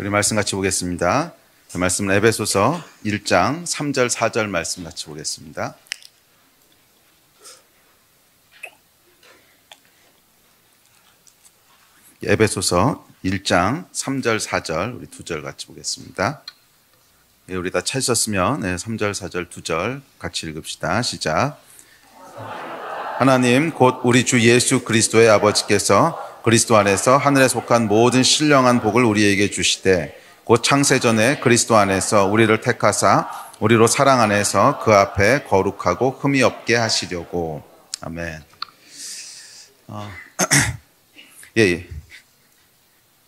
우리 말씀 같이 보겠습니다. 말씀은 에베소서 1장 3절 4절 말씀 같이 보겠습니다. 에베소서 1장 3절 4절 우리 두 절 같이 보겠습니다. 우리 다 찾으셨으면 3절 4절 두 절 같이 읽읍시다. 시작. 하나님 곧 우리 주 예수 그리스도의 아버지께서 그리스도 안에서 하늘에 속한 모든 신령한 복을 우리에게 주시되 곧 창세전에 그리스도 안에서 우리를 택하사 우리로 사랑 안에서 그 앞에 거룩하고 흠이 없게 하시려고. 아멘.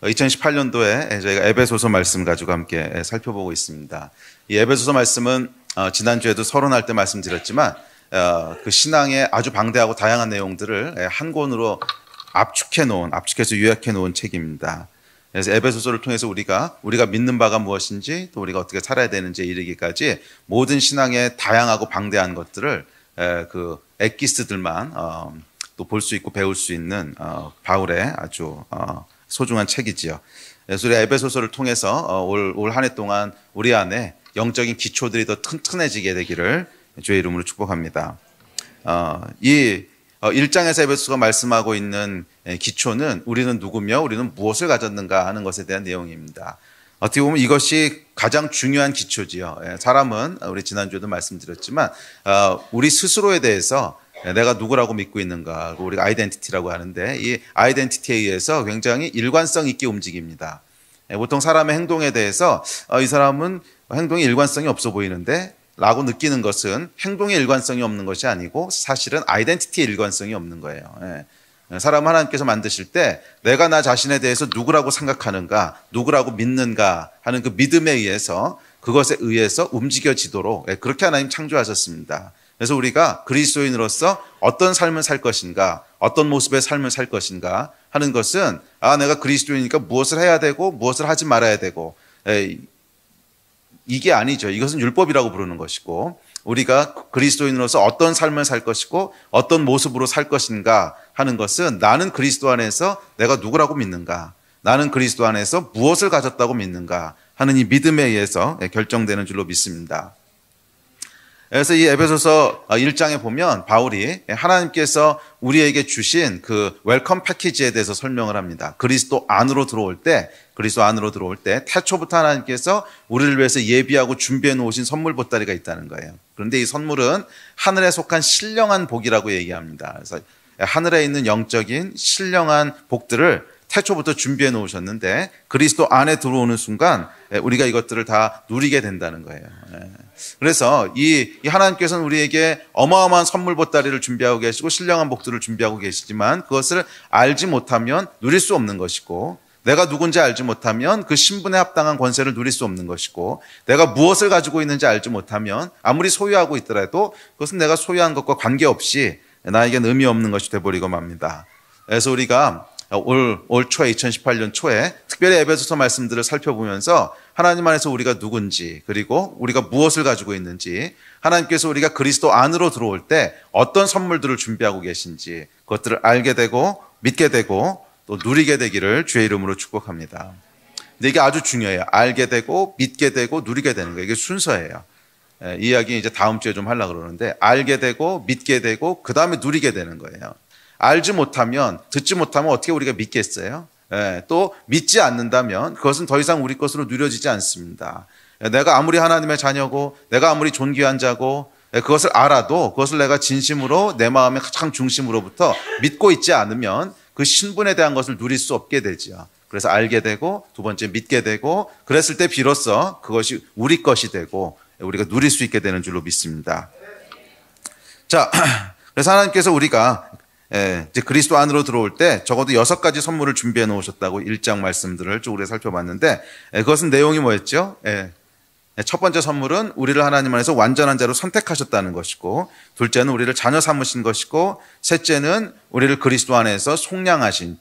2018년도에 저희가 에베소서 말씀 가지고 함께 살펴보고 있습니다. 이 에베소서 말씀은 지난주에도 서론할 때 말씀드렸지만 그 신앙의 아주 방대하고 다양한 내용들을 한 권으로 압축해서 요약해 놓은 책입니다. 그래서 에베소서를 통해서 우리가 믿는 바가 무엇인지 또 우리가 어떻게 살아야 되는지에 이르기까지 모든 신앙의 다양하고 방대한 것들을 그 엑기스들만 또 볼 수 있고 배울 수 있는 바울의 아주 소중한 책이지요. 그래서 우리 에베소서를 통해서 올 한 해 동안 우리 안에 영적인 기초들이 더 튼튼해지게 되기를 주의 이름으로 축복합니다. 이 1장에서 에베소서가 말씀하고 있는 기초는 우리는 누구며 우리는 무엇을 가졌는가 하는 것에 대한 내용입니다. 어떻게 보면 이것이 가장 중요한 기초지요. 사람은 우리 지난주에도 말씀드렸지만 우리 스스로에 대해서 내가 누구라고 믿고 있는가, 우리가 아이덴티티라고 하는데 이 아이덴티티에 의해서 굉장히 일관성 있게 움직입니다. 보통 사람의 행동에 대해서 이 사람은 행동이 일관성이 없어 보이는데 라고 느끼는 것은 행동의 일관성이 없는 것이 아니고 사실은 아이덴티티의 일관성이 없는 거예요. 사람 하나님께서 만드실 때 내가 나 자신에 대해서 누구라고 생각하는가, 누구라고 믿는가 하는 그 믿음에 의해서 그것에 의해서 움직여지도록 그렇게 하나님 창조하셨습니다. 그래서 우리가 그리스도인으로서 어떤 삶을 살 것인가, 어떤 모습의 삶을 살 것인가 하는 것은 내가 그리스도인이니까 무엇을 해야 되고 무엇을 하지 말아야 되고 이게 아니죠. 이것은 율법이라고 부르는 것이고 우리가 그리스도인으로서 어떤 삶을 살 것이고 어떤 모습으로 살 것인가 하는 것은 나는 그리스도 안에서 내가 누구라고 믿는가, 나는 그리스도 안에서 무엇을 가졌다고 믿는가 하는 이 믿음에 의해서 결정되는 줄로 믿습니다. 그래서 이 에베소서 1장에 보면 바울이 하나님께서 우리에게 주신 그 웰컴 패키지에 대해서 설명을 합니다. 그리스도 안으로 들어올 때 태초부터 하나님께서 우리를 위해서 예비하고 준비해 놓으신 선물 보따리가 있다는 거예요. 그런데 이 선물은 하늘에 속한 신령한 복이라고 얘기합니다. 그래서 하늘에 있는 영적인 신령한 복들을 태초부터 준비해 놓으셨는데 그리스도 안에 들어오는 순간 우리가 이것들을 다 누리게 된다는 거예요. 그래서 이 하나님께서는 우리에게 어마어마한 선물 보따리를 준비하고 계시고 신령한 복들을 준비하고 계시지만 그것을 알지 못하면 누릴 수 없는 것이고 내가 누군지 알지 못하면 그 신분에 합당한 권세를 누릴 수 없는 것이고 내가 무엇을 가지고 있는지 알지 못하면 아무리 소유하고 있더라도 그것은 내가 소유한 것과 관계없이 나에겐 의미 없는 것이 되어버리고 맙니다. 그래서 우리가 올 초에 2018년 초에 특별히 에베소서 말씀들을 살펴보면서 하나님 안에서 우리가 누군지 그리고 우리가 무엇을 가지고 있는지 하나님께서 우리가 그리스도 안으로 들어올 때 어떤 선물들을 준비하고 계신지 그것들을 알게 되고 믿게 되고 또 누리게 되기를 주의 이름으로 축복합니다. 근데 이게 아주 중요해요. 알게 되고 믿게 되고 누리게 되는 거예요. 이게 순서예요. 이 이야기 이제 다음 주에 좀 하려고 그러는데 알게 되고 믿게 되고 그 다음에 누리게 되는 거예요. 알지 못하면 듣지 못하면 어떻게 우리가 믿겠어요? 또 믿지 않는다면 그것은 더 이상 우리 것으로 누려지지 않습니다. 내가 아무리 하나님의 자녀고 내가 아무리 존귀한 자고 그것을 알아도 그것을 내가 진심으로 내 마음의 가장 중심으로부터 믿고 있지 않으면 그 신분에 대한 것을 누릴 수 없게 되죠. 그래서 알게 되고 두 번째 믿게 되고 그랬을 때 비로소 그것이 우리 것이 되고 우리가 누릴 수 있게 되는 줄로 믿습니다. 자, 그래서 하나님께서 우리가 이제 그리스도 안으로 들어올 때 적어도 6가지 선물을 준비해 놓으셨다고 1장 말씀들을 쭉 우리가 살펴봤는데 그것은 내용이 뭐였죠? 첫 번째 선물은 우리를 하나님 안에서 완전한 자로 선택하셨다는 것이고 둘째는 우리를 자녀 삼으신 것이고 셋째는 우리를 그리스도 안에서 속량하신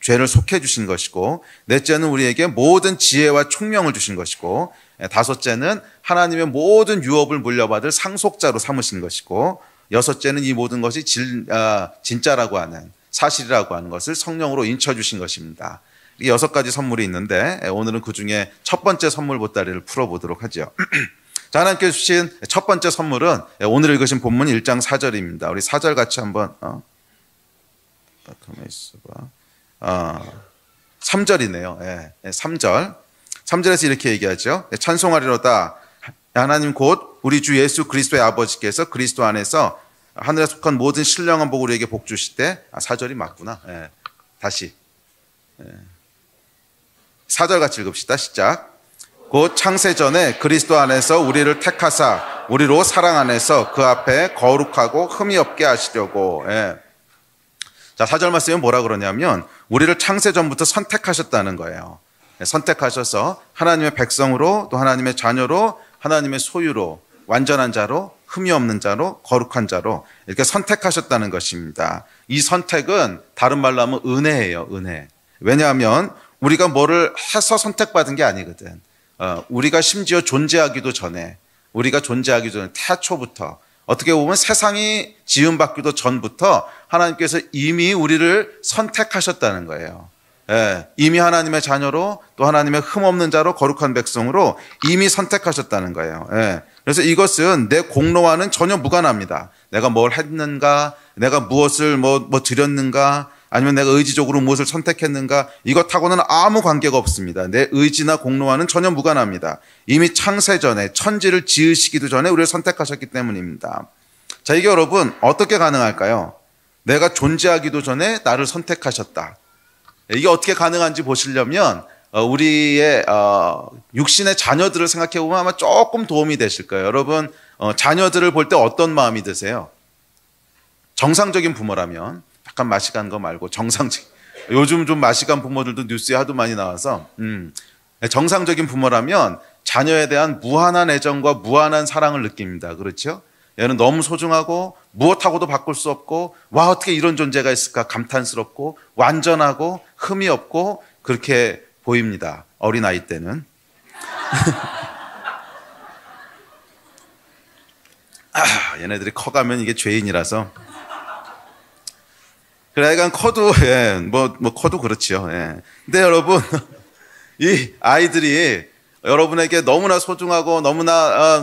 죄를 속해 주신 것이고 넷째는 우리에게 모든 지혜와 총명을 주신 것이고 다섯째는 하나님의 모든 유업을 물려받을 상속자로 삼으신 것이고 여섯째는 이 모든 것이 진짜라고 하는 사실이라고 하는 것을 성령으로 인쳐주신 것입니다. 이 6가지 선물이 있는데 오늘은 그 중에 첫 번째 선물 보따리를 풀어보도록 하죠. 자, 하나님께서 주신 첫 번째 선물은 오늘 읽으신 본문 1장 4절입니다. 우리 4절 같이 한번 가만히 있어봐. 3절이네요. 예, 3절. 3절에서 이렇게 얘기하죠. 찬송하리로다. 하나님 곧 우리 주 예수 그리스도의 아버지께서 그리스도 안에서 하늘에 속한 모든 신령한 복을 우리에게 복 주시되 4절이 맞구나. 예, 다시 4절 같이 읽읍시다. 시작. 곧 창세전에 그리스도 안에서 우리를 택하사 우리로 사랑 안에서 그 앞에 거룩하고 흠이 없게 하시려고. 예. 자, 4절 말씀에 뭐라 그러냐면 우리를 창세전부터 선택하셨다는 거예요. 선택하셔서 하나님의 백성으로 또 하나님의 자녀로 하나님의 소유로 완전한 자로 흠이 없는 자로 거룩한 자로 이렇게 선택하셨다는 것입니다. 이 선택은 다른 말로 하면 은혜예요. 은혜. 왜냐하면 우리가 뭐를 해서 선택받은 게 아니거든. 우리가 심지어 존재하기도 전에 태초부터 어떻게 보면 세상이 지음받기도 전부터 하나님께서 이미 우리를 선택하셨다는 거예요. 예, 이미 하나님의 자녀로 또 하나님의 흠없는 자로 거룩한 백성으로 이미 선택하셨다는 거예요. 예, 그래서 이것은 내 공로와는 전혀 무관합니다. 내가 뭘 했는가, 내가 무엇을 드렸는가, 아니면 내가 의지적으로 무엇을 선택했는가, 이것하고는 아무 관계가 없습니다. 내 의지나 공로와는 전혀 무관합니다. 이미 창세전에 천지를 지으시기도 전에 우리를 선택하셨기 때문입니다. 자, 이게 여러분 어떻게 가능할까요? 내가 존재하기도 전에 나를 선택하셨다. 이게 어떻게 가능한지 보시려면 우리의 육신의 자녀들을 생각해 보면 아마 조금 도움이 되실 거예요. 여러분 자녀들을 볼 때 어떤 마음이 드세요? 정상적인 부모라면, 약간 마시간 거 말고 정상적인, 요즘 좀 마시간 부모들도 뉴스에 하도 많이 나와서 정상적인 부모라면 자녀에 대한 무한한 애정과 무한한 사랑을 느낍니다. 그렇죠? 얘는 너무 소중하고 무엇하고도 바꿀 수 없고, 와 어떻게 이런 존재가 있을까 감탄스럽고 완전하고 흠이 없고 그렇게 보입니다. 어린아이 때는. 얘네들이 커가면 이게 죄인이라서. 그래, 약간 커도, 커도 그렇지요. 예. 근데 여러분, 이 아이들이 여러분에게 너무나 소중하고 너무나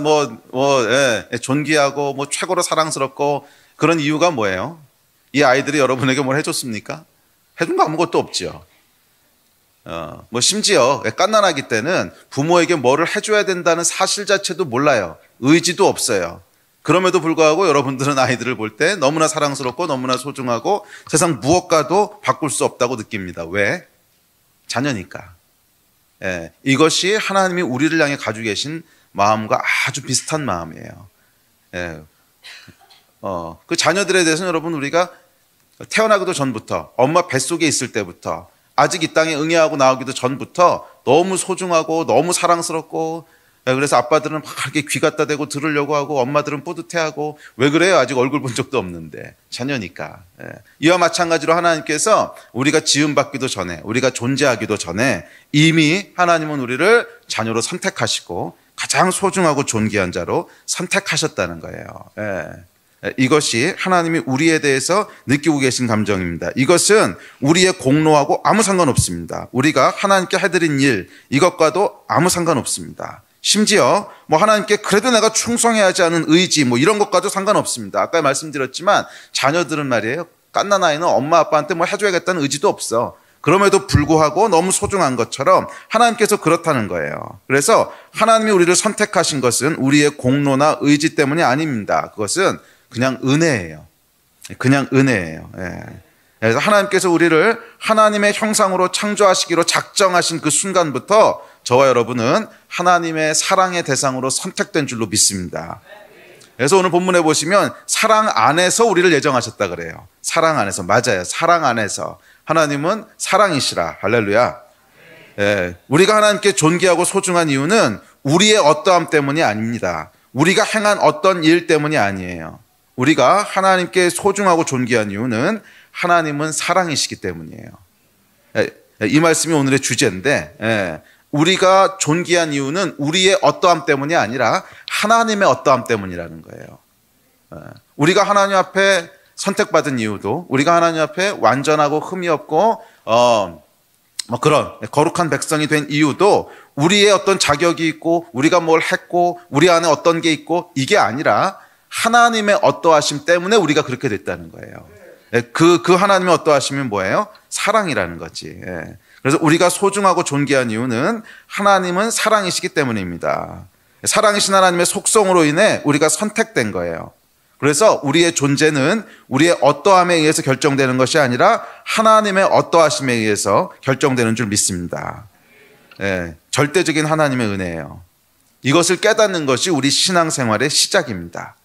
존귀하고 최고로 사랑스럽고 그런 이유가 뭐예요? 이 아이들이 여러분에게 뭘 해줬습니까? 해준 거 아무것도 없죠. 심지어 갓난아기 때는 부모에게 뭐를 해줘야 된다는 사실 자체도 몰라요. 의지도 없어요. 그럼에도 불구하고 여러분들은 아이들을 볼 때 너무나 사랑스럽고 너무나 소중하고 세상 무엇과도 바꿀 수 없다고 느낍니다. 왜? 자녀니까. 예, 이것이 하나님이 우리를 향해 가지고 계신 마음과 아주 비슷한 마음이에요. 예, 그 자녀들에 대해서는 여러분 우리가 태어나기도 전부터, 엄마 뱃속에 있을 때부터, 아직 이 땅에 응애하고 나오기도 전부터 너무 소중하고 너무 사랑스럽고, 그래서 아빠들은 막 이렇게 귀 갖다 대고 들으려고 하고 엄마들은 뿌듯해하고, 왜 그래요? 아직 얼굴 본 적도 없는데. 자녀니까. 이와 마찬가지로 하나님께서 우리가 지음받기도 전에, 우리가 존재하기도 전에 이미 하나님은 우리를 자녀로 선택하시고 가장 소중하고 존귀한 자로 선택하셨다는 거예요. 이것이 하나님이 우리에 대해서 느끼고 계신 감정입니다. 이것은 우리의 공로하고 아무 상관없습니다. 우리가 하나님께 해드린 일, 이것과도 아무 상관없습니다. 심지어 하나님께 그래도 내가 충성해야 하지 않은 의지 이런 것과도 상관없습니다. 아까 말씀드렸지만 자녀들은 말이에요, 갓난아이는 엄마 아빠한테 해줘야겠다는 의지도 없어. 그럼에도 불구하고 너무 소중한 것처럼 하나님께서 그렇다는 거예요. 그래서 하나님이 우리를 선택하신 것은 우리의 공로나 의지 때문이 아닙니다. 그것은 그냥 은혜예요. 그냥 은혜예요. 그래서 하나님께서 우리를 하나님의 형상으로 창조하시기로 작정하신 그 순간부터 저와 여러분은 하나님의 사랑의 대상으로 선택된 줄로 믿습니다. 그래서 오늘 본문에 보시면 사랑 안에서 우리를 예정하셨다 그래요. 사랑 안에서. 맞아요. 사랑 안에서. 하나님은 사랑이시라. 할렐루야. 우리가 하나님께 존귀하고 소중한 이유는 우리의 어떠함 때문이 아닙니다. 우리가 행한 어떤 일 때문이 아니에요. 우리가 하나님께 소중하고 존귀한 이유는 하나님은 사랑이시기 때문이에요. 이 말씀이 오늘의 주제인데, 우리가 존귀한 이유는 우리의 어떠함 때문이 아니라 하나님의 어떠함 때문이라는 거예요. 우리가 하나님 앞에 선택받은 이유도, 우리가 하나님 앞에 완전하고 흠이 없고 뭐 그런 거룩한 백성이 된 이유도 우리의 어떤 자격이 있고 우리가 뭘 했고 우리 안에 어떤 게 있고 이게 아니라 하나님의 어떠하심 때문에 우리가 그렇게 됐다는 거예요. 그 하나님의 어떠하심이 뭐예요? 사랑이라는 거지. 그래서 우리가 소중하고 존귀한 이유는 하나님은 사랑이시기 때문입니다. 사랑이신 하나님의 속성으로 인해 우리가 선택된 거예요. 그래서 우리의 존재는 우리의 어떠함에 의해서 결정되는 것이 아니라 하나님의 어떠하심에 의해서 결정되는 줄 믿습니다. 절대적인 하나님의 은혜예요. 이것을 깨닫는 것이 우리 신앙생활의 시작입니다.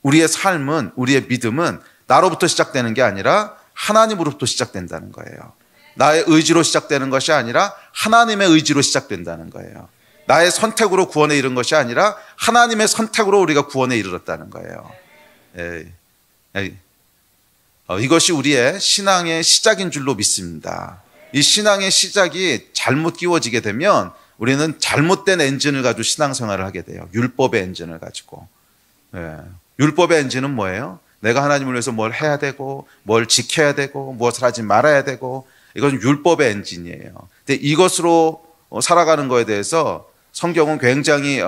우리의 삶은, 우리의 믿음은 나로부터 시작되는 게 아니라 하나님으로부터 시작된다는 거예요. 나의 의지로 시작되는 것이 아니라 하나님의 의지로 시작된다는 거예요. 나의 선택으로 구원에 이른 것이 아니라 하나님의 선택으로 우리가 구원에 이르렀다는 거예요. 이것이 우리의 신앙의 시작인 줄로 믿습니다. 이 신앙의 시작이 잘못 끼워지게 되면 우리는 잘못된 엔진을 가지고 신앙생활을 하게 돼요. 율법의 엔진을 가지고. 율법의 엔진은 뭐예요? 내가 하나님을 위해서 뭘 해야 되고 뭘 지켜야 되고 무엇을 하지 말아야 되고, 이건 율법의 엔진이에요. 근데 이것으로 살아가는 거에 대해서 성경은 굉장히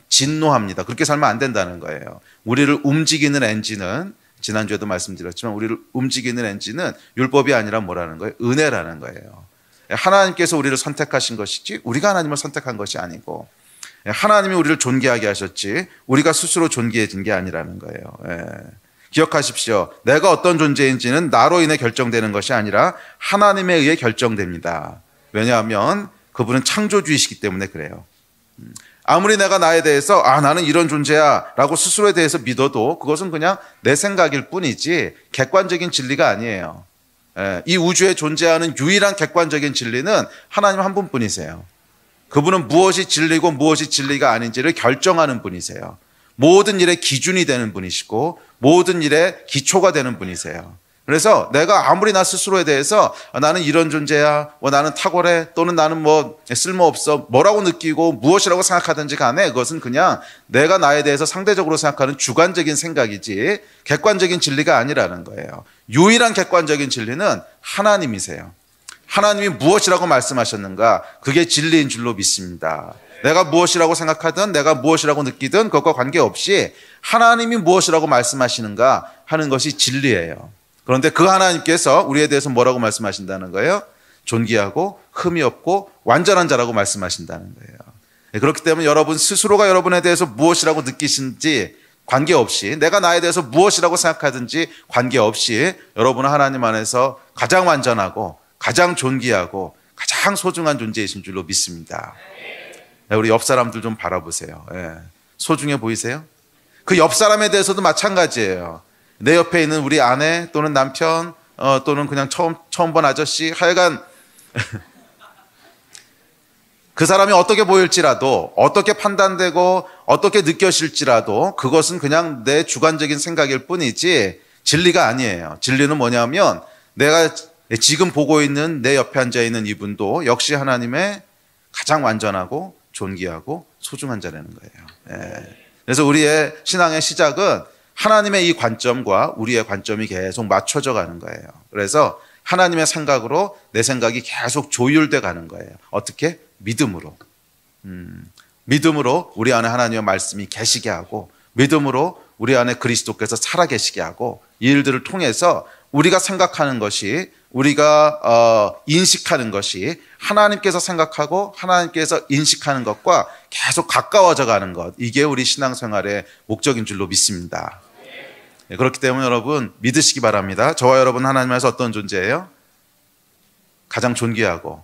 진노합니다. 그렇게 살면 안 된다는 거예요. 우리를 움직이는 엔진은, 지난주에도 말씀드렸지만 우리를 움직이는 엔진은 율법이 아니라 뭐라는 거예요? 은혜라는 거예요. 하나님께서 우리를 선택하신 것이지 우리가 하나님을 선택한 것이 아니고, 하나님이 우리를 존귀하게 하셨지 우리가 스스로 존귀해진 게 아니라는 거예요. 기억하십시오. 내가 어떤 존재인지는 나로 인해 결정되는 것이 아니라 하나님에 의해 결정됩니다. 왜냐하면 그분은 창조주이시기 때문에 그래요. 아무리 내가 나에 대해서 나는 이런 존재야 라고 스스로에 대해서 믿어도 그것은 그냥 내 생각일 뿐이지 객관적인 진리가 아니에요. 이 우주에 존재하는 유일한 객관적인 진리는 하나님 한 분뿐이세요. 그분은 무엇이 진리고 무엇이 진리가 아닌지를 결정하는 분이세요. 모든 일의 기준이 되는 분이시고 모든 일의 기초가 되는 분이세요. 그래서 내가 아무리 나 스스로에 대해서 나는 이런 존재야, 나는 탁월해, 또는 나는 뭐 쓸모없어, 뭐라고 느끼고 무엇이라고 생각하든지 간에 그것은 그냥 내가 나에 대해서 상대적으로 생각하는 주관적인 생각이지 객관적인 진리가 아니라는 거예요. 유일한 객관적인 진리는 하나님이세요. 하나님이 무엇이라고 말씀하셨는가, 그게 진리인 줄로 믿습니다. 내가 무엇이라고 생각하든 내가 무엇이라고 느끼든 그것과 관계없이 하나님이 무엇이라고 말씀하시는가 하는 것이 진리예요. 그런데 그 하나님께서 우리에 대해서 뭐라고 말씀하신다는 거예요? 존귀하고 흠이 없고 완전한 자라고 말씀하신다는 거예요. 그렇기 때문에 여러분 스스로가 여러분에 대해서 무엇이라고 느끼신지 관계없이, 내가 나에 대해서 무엇이라고 생각하든지 관계없이 여러분은 하나님 안에서 가장 완전하고 가장 존귀하고 가장 소중한 존재이신 줄로 믿습니다. 우리 옆 사람들 좀 바라보세요. 소중해 보이세요? 그 옆 사람에 대해서도 마찬가지예요. 내 옆에 있는 우리 아내 또는 남편 또는 그냥 처음 본 아저씨, 하여간 그 사람이 어떻게 보일지라도, 어떻게 판단되고 어떻게 느껴질지라도 그것은 그냥 내 주관적인 생각일 뿐이지 진리가 아니에요. 진리는 뭐냐면 내가 지금 보고 있는 내 옆에 앉아있는 이분도 역시 하나님의 가장 완전하고 존귀하고 소중한 자라는 거예요. 그래서 우리의 신앙의 시작은 하나님의 이 관점과 우리의 관점이 계속 맞춰져 가는 거예요. 그래서 하나님의 생각으로 내 생각이 계속 조율돼 가는 거예요. 어떻게? 믿음으로. 믿음으로 우리 안에 하나님의 말씀이 계시게 하고, 믿음으로 우리 안에 그리스도께서 살아계시게 하고, 이 일들을 통해서 우리가 생각하는 것이, 우리가 인식하는 것이 하나님께서 생각하고 하나님께서 인식하는 것과 계속 가까워져 가는 것, 이게 우리 신앙생활의 목적인 줄로 믿습니다. 그렇기 때문에 여러분 믿으시기 바랍니다. 저와 여러분 하나님 안에서 어떤 존재예요? 가장 존귀하고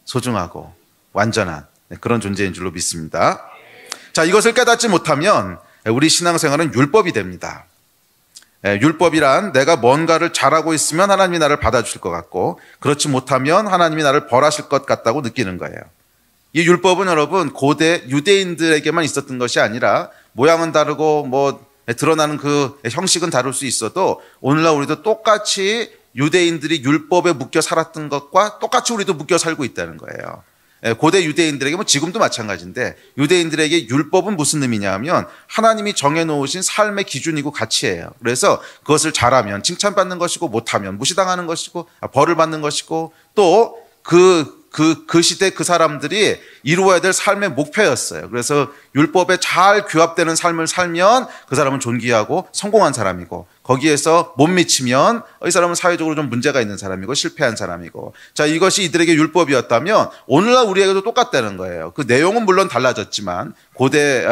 소중하고 완전한 그런 존재인 줄로 믿습니다. 자, 이것을 깨닫지 못하면 우리 신앙생활은 율법이 됩니다. 율법이란 내가 뭔가를 잘하고 있으면 하나님이 나를 받아주실 것 같고, 그렇지 못하면 하나님이 나를 벌하실 것 같다고 느끼는 거예요. 이 율법은 여러분 고대 유대인들에게만 있었던 것이 아니라 모양은 다르고 뭐 드러나는 그 형식은 다를 수 있어도 오늘날 우리도 똑같이 유대인들이 율법에 묶여 살았던 것과 똑같이 우리도 묶여 살고 있다는 거예요. 고대 유대인들에게 뭐 지금도 마찬가지인데 유대인들에게 율법은 무슨 의미냐면 하나님이 정해놓으신 삶의 기준이고 가치예요. 그래서 그것을 잘하면 칭찬받는 것이고 못하면 무시당하는 것이고 벌을 받는 것이고 또 그 시대 그 사람들이 이루어야 될 삶의 목표였어요. 그래서 율법에 잘 규합되는 삶을 살면 그 사람은 존귀하고 성공한 사람이고 거기에서 못 미치면 이 사람은 사회적으로 좀 문제가 있는 사람이고 실패한 사람이고 자 이것이 이들에게 율법이었다면 오늘날 우리에게도 똑같다는 거예요. 그 내용은 물론 달라졌지만 고대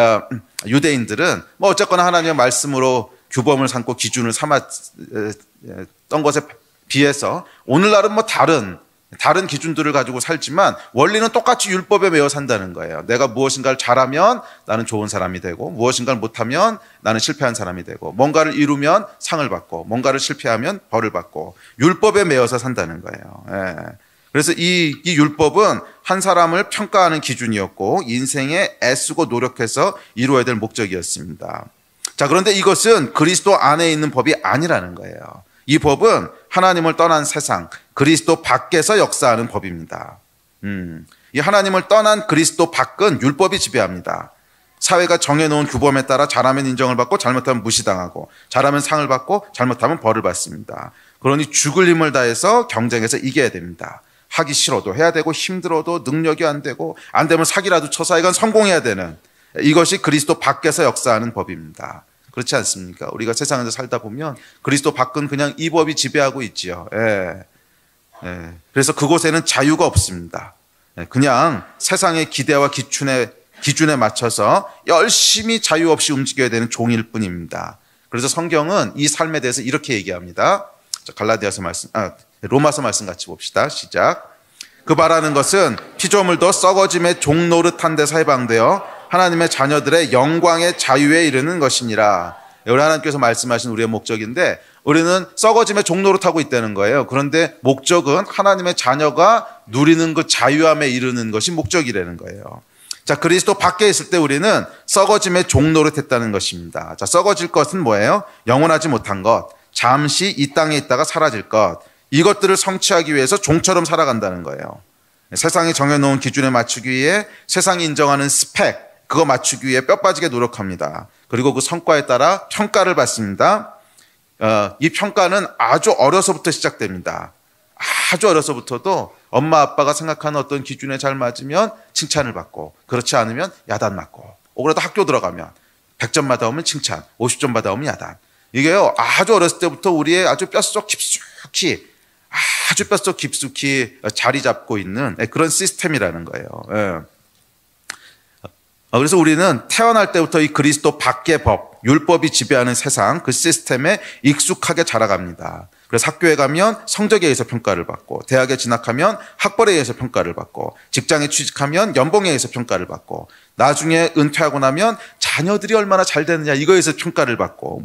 유대인들은 뭐 어쨌거나 하나님의 말씀으로 규범을 삼고 기준을 삼았던 것에 비해서 오늘날은 뭐 다른 기준들을 가지고 살지만 원리는 똑같이 율법에 매여 산다는 거예요. 내가 무엇인가를 잘하면 나는 좋은 사람이 되고 무엇인가를 못하면 나는 실패한 사람이 되고 뭔가를 이루면 상을 받고 뭔가를 실패하면 벌을 받고 율법에 매여서 산다는 거예요. 예. 그래서 이 율법은 한 사람을 평가하는 기준이었고 인생에 애쓰고 노력해서 이루어야 될 목적이었습니다. 자, 그런데 이것은 그리스도 안에 있는 법이 아니라는 거예요. 이 법은 하나님을 떠난 세상, 그리스도 밖에서 역사하는 법입니다. 이 하나님을 떠난 그리스도 밖은 율법이 지배합니다. 사회가 정해놓은 규범에 따라 잘하면 인정을 받고 잘못하면 무시당하고 잘하면 상을 받고 잘못하면 벌을 받습니다. 그러니 죽을 힘을 다해서 경쟁해서 이겨야 됩니다. 하기 싫어도 해야 되고 힘들어도 능력이 안 되고 안 되면 사기라도 쳐서 이건 성공해야 되는 이것이 그리스도 밖에서 역사하는 법입니다. 그렇지 않습니까? 우리가 세상에서 살다 보면 그리스도 밖은 그냥 이 법이 지배하고 있지요. 그래서 그곳에는 자유가 없습니다. 그냥 세상의 기대와 기준에 맞춰서 열심히 자유 없이 움직여야 되는 종일 뿐입니다. 그래서 성경은 이 삶에 대해서 이렇게 얘기합니다. 로마서 말씀 같이 봅시다. 시작. 그 바라는 것은 피조물도 썩어짐의 종 노릇한 데서 해방되어 하나님의 자녀들의 영광의 자유에 이르는 것이니라. 우리 하나님께서 말씀하신 우리의 목적인데 우리는 썩어짐의 종 노릇하고 있다는 거예요. 그런데 목적은 하나님의 자녀가 누리는 그 자유함에 이르는 것이 목적이라는 거예요. 자, 그리스도 밖에 있을 때 우리는 썩어짐의 종 노릇했다는 것입니다. 자, 썩어질 것은 뭐예요? 영원하지 못한 것, 잠시 이 땅에 있다가 사라질 것, 이것들을 성취하기 위해서 종처럼 살아간다는 거예요. 세상이 정해놓은 기준에 맞추기 위해 세상이 인정하는 스펙, 그거 맞추기 위해 뼈 빠지게 노력합니다. 그리고 그 성과에 따라 평가를 받습니다. 이 평가는 아주 어려서부터 시작됩니다. 아주 어려서부터도 엄마 아빠가 생각하는 어떤 기준에 잘 맞으면 칭찬을 받고 그렇지 않으면 야단 맞고 오그라도 학교 들어가면 100점 받아오면 칭찬, 50점 받아오면 야단. 이게요 아주 어렸을 때부터 우리의 아주 뼛속 깊숙이 자리 잡고 있는 그런 시스템이라는 거예요. 그래서 우리는 태어날 때부터 이 그리스도 밖의 법, 율법이 지배하는 세상, 그 시스템에 익숙하게 자라갑니다. 그래서 학교에 가면 성적에 의해서 평가를 받고, 대학에 진학하면 학벌에 의해서 평가를 받고, 직장에 취직하면 연봉에 의해서 평가를 받고, 나중에 은퇴하고 나면 자녀들이 얼마나 잘 되느냐 이거에 의해서 평가를 받고,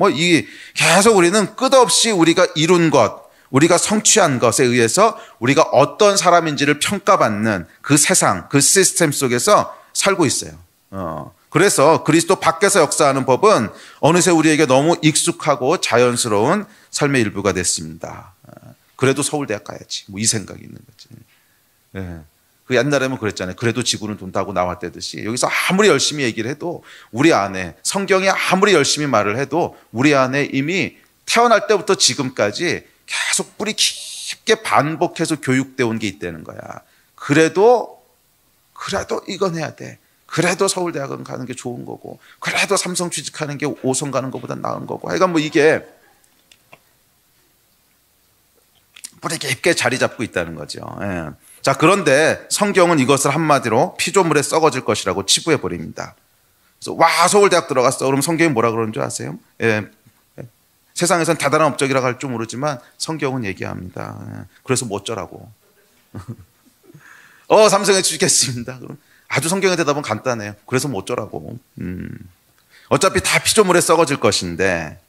계속 우리는 끝없이 우리가 이룬 것, 우리가 성취한 것에 의해서 우리가 어떤 사람인지를 평가받는 그 세상, 그 시스템 속에서 살고 있어요. 그래서 그리스도 밖에서 역사하는 법은 어느새 우리에게 너무 익숙하고 자연스러운 삶의 일부가 됐습니다. 그래도 서울대학 가야지. 이 생각이 있는 거지. 그 옛날에는 그랬잖아요. 그래도 지구는 돈다고 나왔다듯이 여기서 아무리 열심히 얘기를 해도 우리 안에 성경이 아무리 열심히 말을 해도 우리 안에 이미 태어날 때부터 지금까지 계속 뿌리 깊게 반복해서 교육되어 온 게 있다는 거야. 그래도 이건 해야 돼. 그래도 서울대학은 가는 게 좋은 거고 그래도 삼성 취직하는 게 5선 가는 것보다 나은 거고 하여간 이게 뿌리 깊게 자리 잡고 있다는 거죠. 자, 그런데 성경은 이것을 한마디로 피조물에 썩어질 것이라고 치부해 버립니다. 그래서 서울대학 들어갔어. 그럼 성경이 뭐라 그러는 줄 아세요? 세상에선 대단한 업적이라고 할 줄 모르지만 성경은 얘기합니다. 그래서 뭐 어쩌라고. 삼성에 취직했습니다. 그럼 아주 성경의 대답은 간단해요. 그래서 뭐 어쩌라고. 어차피 다 피조물에 썩어질 것인데,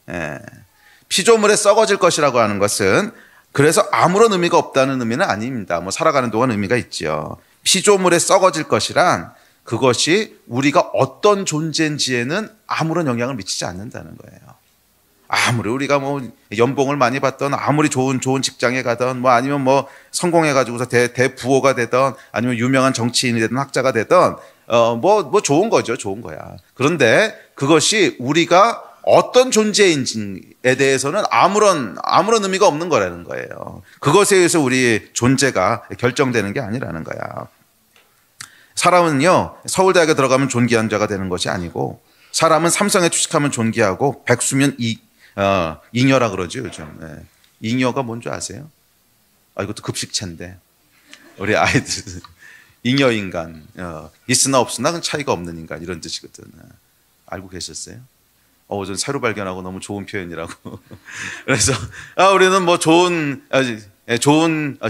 피조물에 썩어질 것이라고 하는 것은 그래서 아무런 의미가 없다는 의미는 아닙니다. 살아가는 동안 의미가 있죠. 피조물에 썩어질 것이란 그것이 우리가 어떤 존재인지에는 아무런 영향을 미치지 않는다는 거예요. 아무리 우리가 뭐 연봉을 많이 받던, 아무리 좋은 직장에 가던, 뭐 아니면 뭐 성공해가지고서 대부호가 되던, 아니면 유명한 정치인이 되든 학자가 되던, 뭐 좋은 거죠. 좋은 거야. 그런데 그것이 우리가 어떤 존재인지에 대해서는 아무런 의미가 없는 거라는 거예요. 그것에 의해서 우리 존재가 결정되는 게 아니라는 거야. 사람은요, 서울대학에 들어가면 존귀한 자가 되는 것이 아니고, 사람은 삼성에 취직하면 존귀하고, 백수면 잉여라 그러죠, 요즘. 네. 잉여가 뭔지 아세요? 이것도 급식체인데. 우리 아이들. 잉여 인간. 있으나 없으나 그 차이가 없는 인간. 이런 뜻이거든. 알고 계셨어요? 전 새로 발견하고 너무 좋은 표현이라고. 그래서, 우리는 뭐 좋은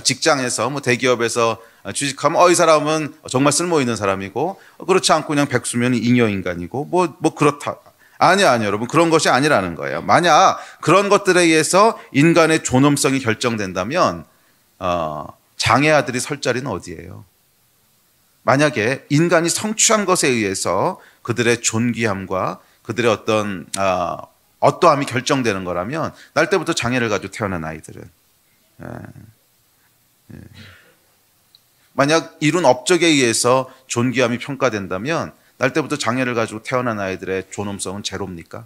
직장에서, 뭐 대기업에서 취직하면, 이 사람은 정말 쓸모 있는 사람이고, 그렇지 않고 그냥 백수면 잉여 인간이고, 뭐 그렇다. 아니요, 여러분. 그런 것이 아니라는 거예요. 만약 그런 것들에 의해서 인간의 존엄성이 결정된다면, 장애 아들이 설 자리는 어디예요? 만약에 인간이 성취한 것에 의해서 그들의 존귀함과 그들의 어떠함이 결정되는 거라면, 날 때부터 장애를 가지고 태어난 아이들은, 만약 이룬 업적에 의해서 존귀함이 평가된다면, 날 때부터 장애를 가지고 태어난 아이들의 존엄성은 제로입니까?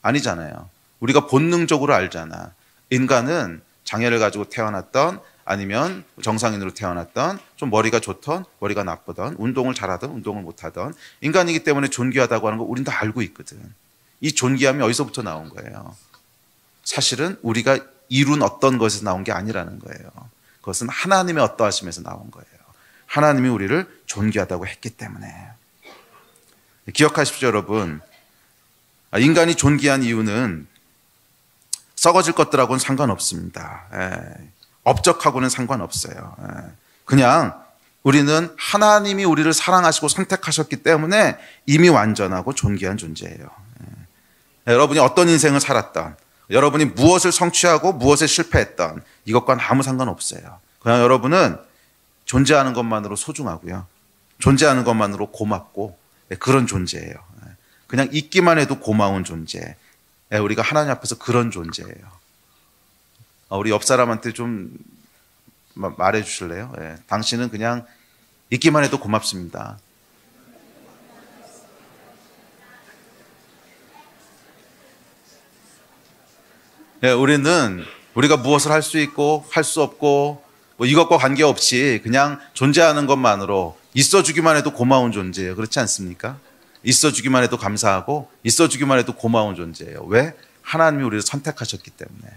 아니잖아요. 우리가 본능적으로 알잖아. 인간은 장애를 가지고 태어났던, 아니면 정상인으로 태어났던, 좀 머리가 좋던, 머리가 나쁘던, 운동을 잘하던, 운동을 못하던 인간이기 때문에 존귀하다고 하는 거 우린 다 알고 있거든. 이 존귀함이 어디서부터 나온 거예요? 사실은 우리가 이룬 어떤 것에서 나온 게 아니라는 거예요. 그것은 하나님의 어떠하심에서 나온 거예요. 하나님이 우리를 존귀하다고 했기 때문에. 기억하십시오, 여러분. 인간이 존귀한 이유는 썩어질 것들하고는 상관없습니다. 업적하고는 상관없어요. 그냥 우리는 하나님이 우리를 사랑하시고 선택하셨기 때문에 이미 완전하고 존귀한 존재예요. 여러분이 어떤 인생을 살았던, 여러분이 무엇을 성취하고 무엇에 실패했던, 이것과는 아무 상관없어요. 그냥 여러분은 존재하는 것만으로 소중하고요, 존재하는 것만으로 고맙고, 그런 존재예요. 그냥 있기만 해도 고마운 존재. 우리가 하나님 앞에서 그런 존재예요. 우리 옆 사람한테 좀 말해 주실래요? 당신은 그냥 있기만 해도 고맙습니다. 우리가 무엇을 할 수 있고 할 수 없고 뭐 이것과 관계없이 그냥 존재하는 것만으로 있어주기만 해도 고마운 존재예요. 그렇지 않습니까? 있어주기만 해도 감사하고 있어주기만 해도 고마운 존재예요. 왜? 하나님이 우리를 선택하셨기 때문에.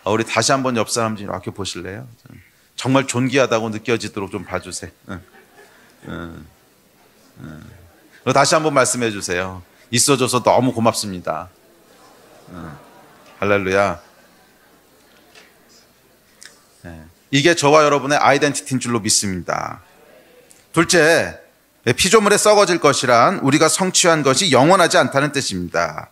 우리 다시 한번 옆 사람 좀 이렇게 보실래요? 정말 존귀하다고 느껴지도록 좀 봐주세요. 다시 한번 말씀해 주세요. 있어줘서 너무 고맙습니다. 할렐루야. 이게 저와 여러분의 아이덴티티인 줄로 믿습니다. 둘째, 피조물에 썩어질 것이란 우리가 성취한 것이 영원하지 않다는 뜻입니다.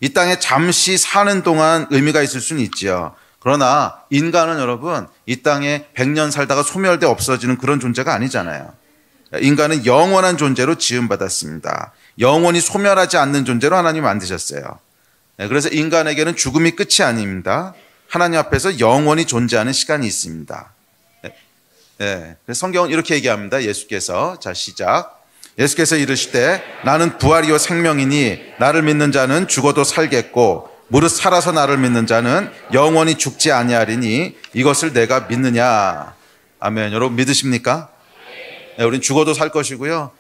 이 땅에 잠시 사는 동안 의미가 있을 수는 있지요. 그러나 인간은 여러분, 이 땅에 100년 살다가 소멸돼 없어지는 그런 존재가 아니잖아요. 인간은 영원한 존재로 지음받았습니다. 영원히 소멸하지 않는 존재로 하나님 만드셨어요. 그래서 인간에게는 죽음이 끝이 아닙니다. 하나님 앞에서 영원히 존재하는 시간이 있습니다. 그래서 성경은 이렇게 얘기합니다. 예수께서, 자 시작. 예수께서 이르시되 나는 부활이요 생명이니 나를 믿는 자는 죽어도 살겠고 무릇 살아서 나를 믿는 자는 영원히 죽지 아니하리니 이것을 내가 믿느냐. 아멘. 여러분 믿으십니까? 우린 죽어도 살 것이고요,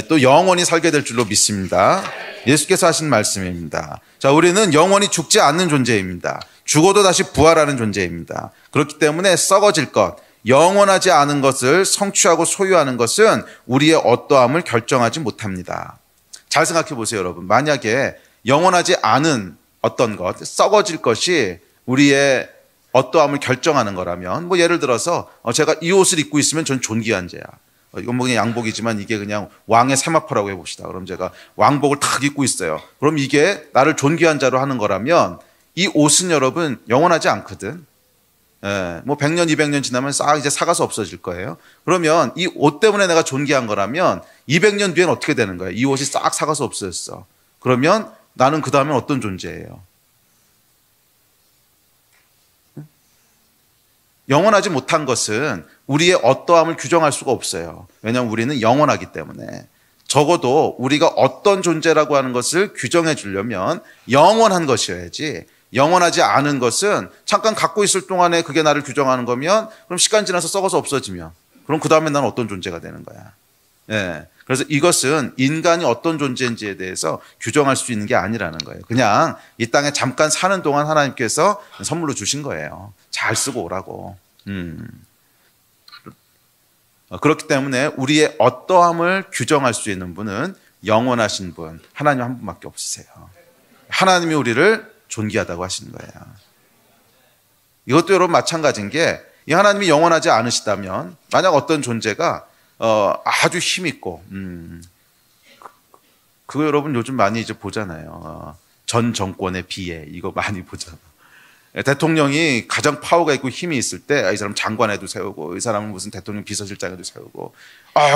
또 영원히 살게 될 줄로 믿습니다. 예수께서 하신 말씀입니다. 자, 우리는 영원히 죽지 않는 존재입니다. 죽어도 다시 부활하는 존재입니다. 그렇기 때문에 썩어질 것, 영원하지 않은 것을 성취하고 소유하는 것은 우리의 어떠함을 결정하지 못합니다. 잘 생각해 보세요, 여러분. 만약에 영원하지 않은 어떤 것, 썩어질 것이 우리의 어떠함을 결정하는 거라면, 뭐 예를 들어서 제가 이 옷을 입고 있으면 전 존귀한 자야. 이건 뭐 그냥 양복이지만 이게 그냥 왕의 세마포라고 해봅시다. 그럼 제가 왕복을 탁 입고 있어요. 그럼 이게 나를 존귀한 자로 하는 거라면 이 옷은 여러분 영원하지 않거든. 뭐 100년, 200년 지나면 싹 이제 사가서 없어질 거예요. 그러면 이 옷 때문에 내가 존귀한 거라면 200년 뒤엔 어떻게 되는 거예요? 이 옷이 싹 사가서 없어졌어. 그러면 나는 그 다음에 어떤 존재예요? 영원하지 못한 것은 우리의 어떠함을 규정할 수가 없어요. 왜냐하면 우리는 영원하기 때문에. 적어도 우리가 어떤 존재라고 하는 것을 규정해 주려면 영원한 것이어야지, 영원하지 않은 것은 잠깐 갖고 있을 동안에 그게 나를 규정하는 거면, 그럼 시간 지나서 썩어서 없어지면 그럼 그 다음에 나는 어떤 존재가 되는 거야. 예. 그래서 이것은 인간이 어떤 존재인지에 대해서 규정할 수 있는 게 아니라는 거예요. 그냥 이 땅에 잠깐 사는 동안 하나님께서 선물로 주신 거예요. 잘 쓰고 오라고. 그렇기 때문에 우리의 어떠함을 규정할 수 있는 분은 영원하신 분, 하나님 한 분밖에 없으세요. 하나님이 우리를 존귀하다고 하시는 거예요. 이것도 여러분 마찬가지인 게, 이 하나님이 영원하지 않으시다면 만약 어떤 존재가 아주 힘있고, 그거 여러분 요즘 많이 이제 보잖아요. 전 정권의 비애, 이거 많이 보잖아요. 대통령이 가장 파워가 있고 힘이 있을 때 이 사람 장관에도 세우고, 이 사람은 무슨 대통령 비서실장에도 세우고,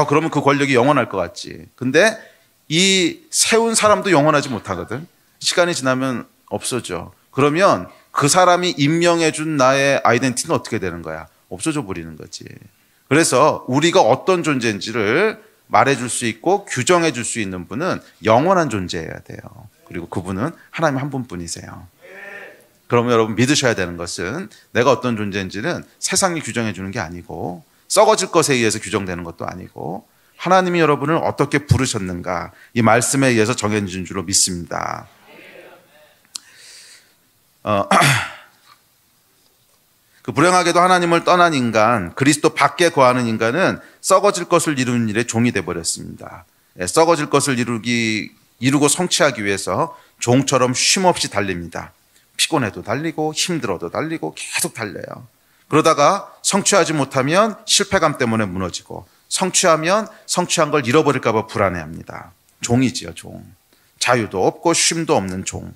그러면 그 권력이 영원할 것 같지. 근데 이 세운 사람도 영원하지 못하거든. 시간이 지나면 없어져. 그러면 그 사람이 임명해 준 나의 아이덴티티는 어떻게 되는 거야? 없어져 버리는 거지. 그래서 우리가 어떤 존재인지를 말해줄 수 있고 규정해 줄 수 있는 분은 영원한 존재여야 돼요. 그리고 그분은 하나님 한 분뿐이세요. 그러면 여러분 믿으셔야 되는 것은, 내가 어떤 존재인지는 세상이 규정해 주는 게 아니고, 썩어질 것에 의해서 규정되는 것도 아니고, 하나님이 여러분을 어떻게 부르셨는가, 이 말씀에 의해서 정해진 줄로 믿습니다. 그 불행하게도 하나님을 떠난 인간, 그리스도 밖에 거하는 인간은 썩어질 것을 이루는 일에 종이 되어버렸습니다. 썩어질 것을 이루고 성취하기 위해서 종처럼 쉼없이 달립니다. 피곤해도 달리고 힘들어도 달리고 계속 달려요. 그러다가 성취하지 못하면 실패감 때문에 무너지고, 성취하면 성취한 걸 잃어버릴까 봐 불안해합니다. 종이지요, 종. 자유도 없고 쉼도 없는 종.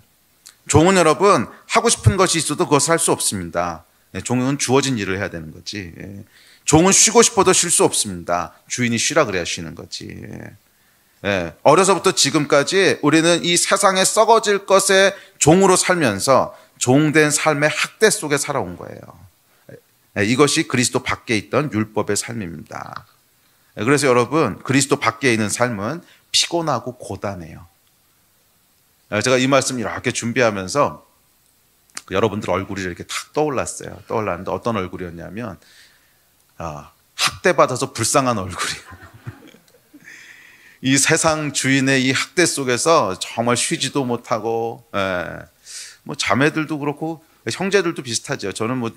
종은 여러분 하고 싶은 것이 있어도 그것을 할 수 없습니다. 종은 주어진 일을 해야 되는 거지. 종은 쉬고 싶어도 쉴 수 없습니다. 주인이 쉬라 그래야 쉬는 거지. 어려서부터 지금까지 우리는 이 세상에 썩어질 것에 종으로 살면서 종된 삶의 학대 속에 살아온 거예요. 이것이 그리스도 밖에 있던 율법의 삶입니다. 그래서 여러분, 그리스도 밖에 있는 삶은 피곤하고 고단해요. 제가 이 말씀 이렇게 준비하면서 여러분들 얼굴이 이렇게 탁 떠올랐는데 어떤 얼굴이었냐면, 학대받아서 불쌍한 얼굴이에요. 이 세상 주인의 이 학대 속에서 정말 쉬지도 못하고, 뭐 자매들도 그렇고 형제들도 비슷하죠. 저는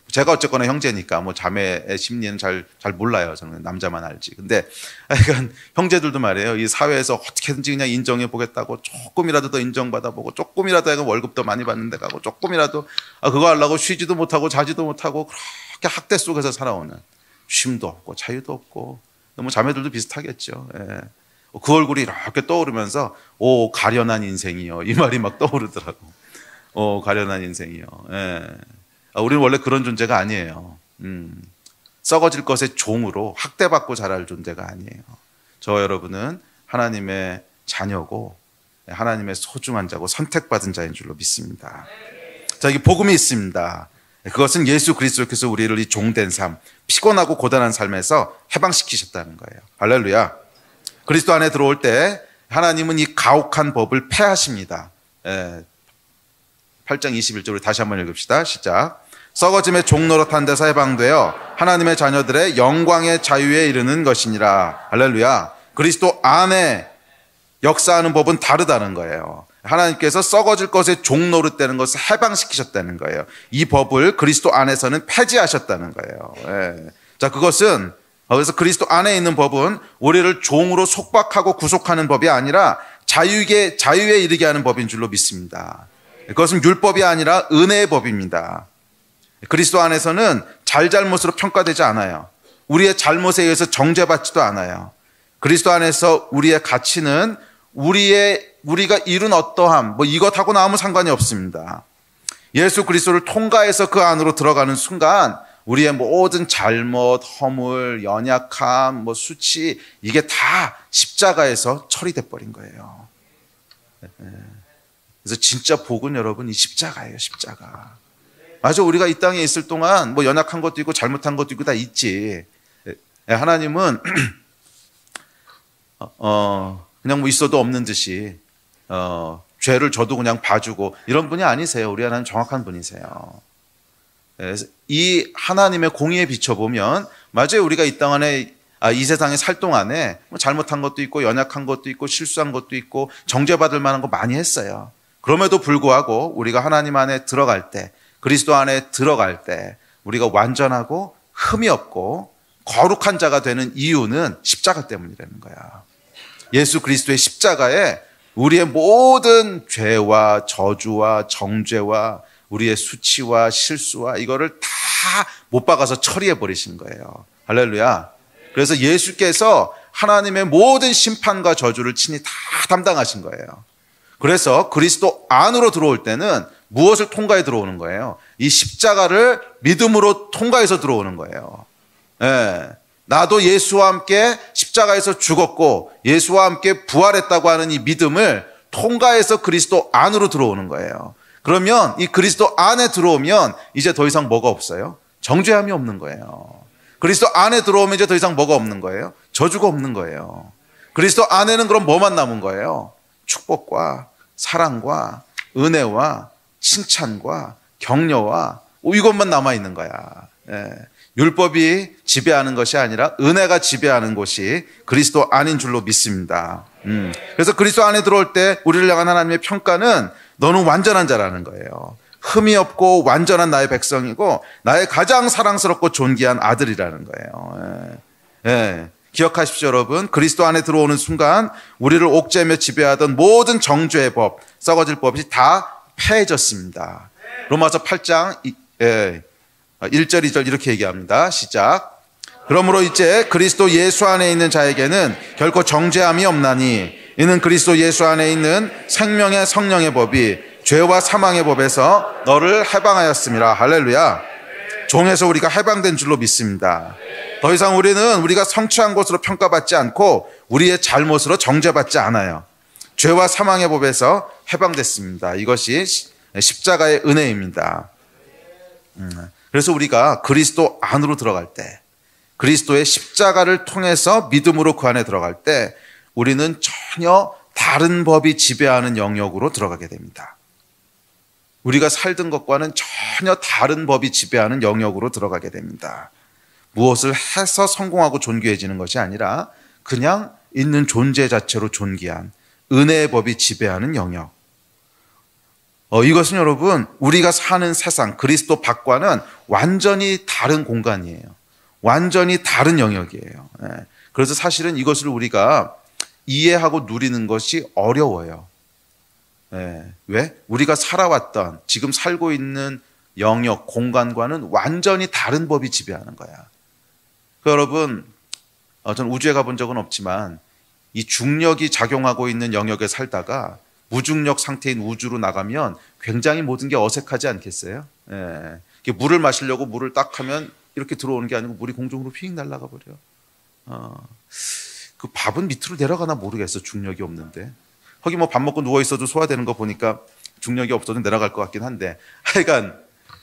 제가 어쨌거나 형제니까 뭐 자매의 심리는 잘 몰라요. 저는 남자만 알지. 근데 그러니까 형제들도 말이에요. 이 사회에서 어떻게든지 그냥 인정해 보겠다고, 조금이라도 더 인정받아 보고, 조금이라도 약간 월급 더 많이 받는 데 가고, 조금이라도 그거 하려고 쉬지도 못하고 자지도 못하고 그렇게 학대 속에서 살아오는, 쉼도 없고 자유도 없고, 뭐 자매들도 비슷하겠죠. 그 얼굴이 이렇게 떠오르면서 가련한 인생이요, 이 말이 막 떠오르더라고. 가련한 인생이요. 우리는 원래 그런 존재가 아니에요. 썩어질 것의 종으로 학대받고 자랄 존재가 아니에요. 저와 여러분은 하나님의 자녀고, 하나님의 소중한 자고 선택받은 자인 줄로 믿습니다. 자, 여기 복음이 있습니다. 그것은 예수 그리스도께서 우리를 이 종된 삶, 피곤하고 고단한 삶에서 해방시키셨다는 거예요. 할렐루야. 그리스도 안에 들어올 때 하나님은 이 가혹한 법을 폐하십니다. 8장 21절을 다시 한번 읽읍시다. 시작. 썩어짐의 종 노릇한 데서 해방되어 하나님의 자녀들의 영광의 자유에 이르는 것이니라. 할렐루야. 그리스도 안에 역사하는 법은 다르다는 거예요. 하나님께서 썩어질 것에 종 노릇되는 것을 해방시키셨다는 거예요. 이 법을 그리스도 안에서는 폐지하셨다는 거예요. 자, 그것은, 그래서 그리스도 안에 있는 법은 우리를 종으로 속박하고 구속하는 법이 아니라 자유에 이르게 하는 법인 줄로 믿습니다. 그것은 율법이 아니라 은혜의 법입니다. 그리스도 안에서는 잘못으로 평가되지 않아요. 우리의 잘못에 의해서 정죄받지도 않아요. 그리스도 안에서 우리의 가치는 우리가 이룬 어떠함, 이것하고 나오면 상관이 없습니다. 예수 그리스도를 통과해서 그 안으로 들어가는 순간 우리의 모든 잘못, 허물, 연약함, 수치, 이게 다 십자가에서 처리돼 버린 거예요. 그래서 진짜 복은 여러분 이 십자가예요, 십자가. 맞아, 우리가 이 땅에 있을 동안 뭐 연약한 것도 있고 잘못한 것도 있고 다 있지. 하나님은 그냥 뭐 있어도 없는 듯이 죄를 저도 그냥 봐주고 이런 분이 아니세요. 우리 하나님 정확한 분이세요. 이 하나님의 공의에 비춰보면 맞아요, 우리가 이 땅 안에 이 세상에 살 동안에 뭐 잘못한 것도 있고 연약한 것도 있고 실수한 것도 있고 정죄받을 만한 거 많이 했어요. 그럼에도 불구하고 우리가 하나님 안에 들어갈 때, 그리스도 안에 들어갈 때 우리가 완전하고 흠이 없고 거룩한 자가 되는 이유는 십자가 때문이라는 거야. 예수 그리스도의 십자가에 우리의 모든 죄와 저주와 정죄와 우리의 수치와 실수와 이거를 다 못 박아서 처리해 버리신 거예요. 할렐루야. 그래서 예수께서 하나님의 모든 심판과 저주를 친히 다 담당하신 거예요. 그래서 그리스도 안으로 들어올 때는 무엇을 통과해 들어오는 거예요? 이 십자가를 믿음으로 통과해서 들어오는 거예요. 나도 예수와 함께 십자가에서 죽었고 예수와 함께 부활했다고 하는 이 믿음을 통과해서 그리스도 안으로 들어오는 거예요. 그러면 이 그리스도 안에 들어오면 이제 더 이상 뭐가 없어요? 정죄함이 없는 거예요. 그리스도 안에 들어오면 이제 더 이상 뭐가 없는 거예요? 저주가 없는 거예요. 그리스도 안에는 그럼 뭐만 남은 거예요? 축복과 사랑과 은혜와 칭찬과 격려와 이것만 남아있는 거야. 율법이 지배하는 것이 아니라 은혜가 지배하는 곳이 그리스도 안인 줄로 믿습니다. 그래서 그리스도 안에 들어올 때 우리를 향한 하나님의 평가는 너는 완전한 자라는 거예요. 흠이 없고 완전한 나의 백성이고 나의 가장 사랑스럽고 존귀한 아들이라는 거예요. 기억하십시오, 여러분. 그리스도 안에 들어오는 순간 우리를 옥죄며 지배하던 모든 정죄의 법, 썩어질 법이 다 패해졌습니다. 로마서 8장 1절 2절 이렇게 얘기합니다. 시작. 그러므로 이제 그리스도 예수 안에 있는 자에게는 결코 정죄함이 없나니 이는 그리스도 예수 안에 있는 생명의 성령의 법이 죄와 사망의 법에서 너를 해방하였음이라. 할렐루야. 종에서 우리가 해방된 줄로 믿습니다. 더 이상 우리는 우리가 성취한 것으로 평가받지 않고 우리의 잘못으로 정죄받지 않아요. 죄와 사망의 법에서 해방됐습니다. 이것이 십자가의 은혜입니다. 그래서 우리가 그리스도 안으로 들어갈 때, 그리스도의 십자가를 통해서 믿음으로 그 안에 들어갈 때 우리는 전혀 다른 법이 지배하는 영역으로 들어가게 됩니다. 우리가 살던 것과는 전혀 다른 법이 지배하는 영역으로 들어가게 됩니다. 무엇을 해서 성공하고 존귀해지는 것이 아니라 그냥 있는 존재 자체로 존귀한 은혜의 법이 지배하는 영역. 이것은 여러분 우리가 사는 세상 그리스도 밖과는 완전히 다른 공간이에요. 완전히 다른 영역이에요. 그래서 사실은 이것을 우리가 이해하고 누리는 것이 어려워요. 왜? 우리가 살아왔던 지금 살고 있는 영역, 공간과는 완전히 다른 법이 지배하는 거야. 여러분, 전 우주에 가본 적은 없지만 이 중력이 작용하고 있는 영역에 살다가 무중력 상태인 우주로 나가면 굉장히 모든 게 어색하지 않겠어요? 물을 마시려고 물을 딱 하면 이렇게 들어오는 게 아니고 물이 공중으로 휙 날아가 버려. 그 밥은 밑으로 내려가나 모르겠어. 중력이 없는데. 거기 뭐 밥 먹고 누워 있어도 소화되는 거 보니까 중력이 없어도 내려갈 것 같긴 한데 하여간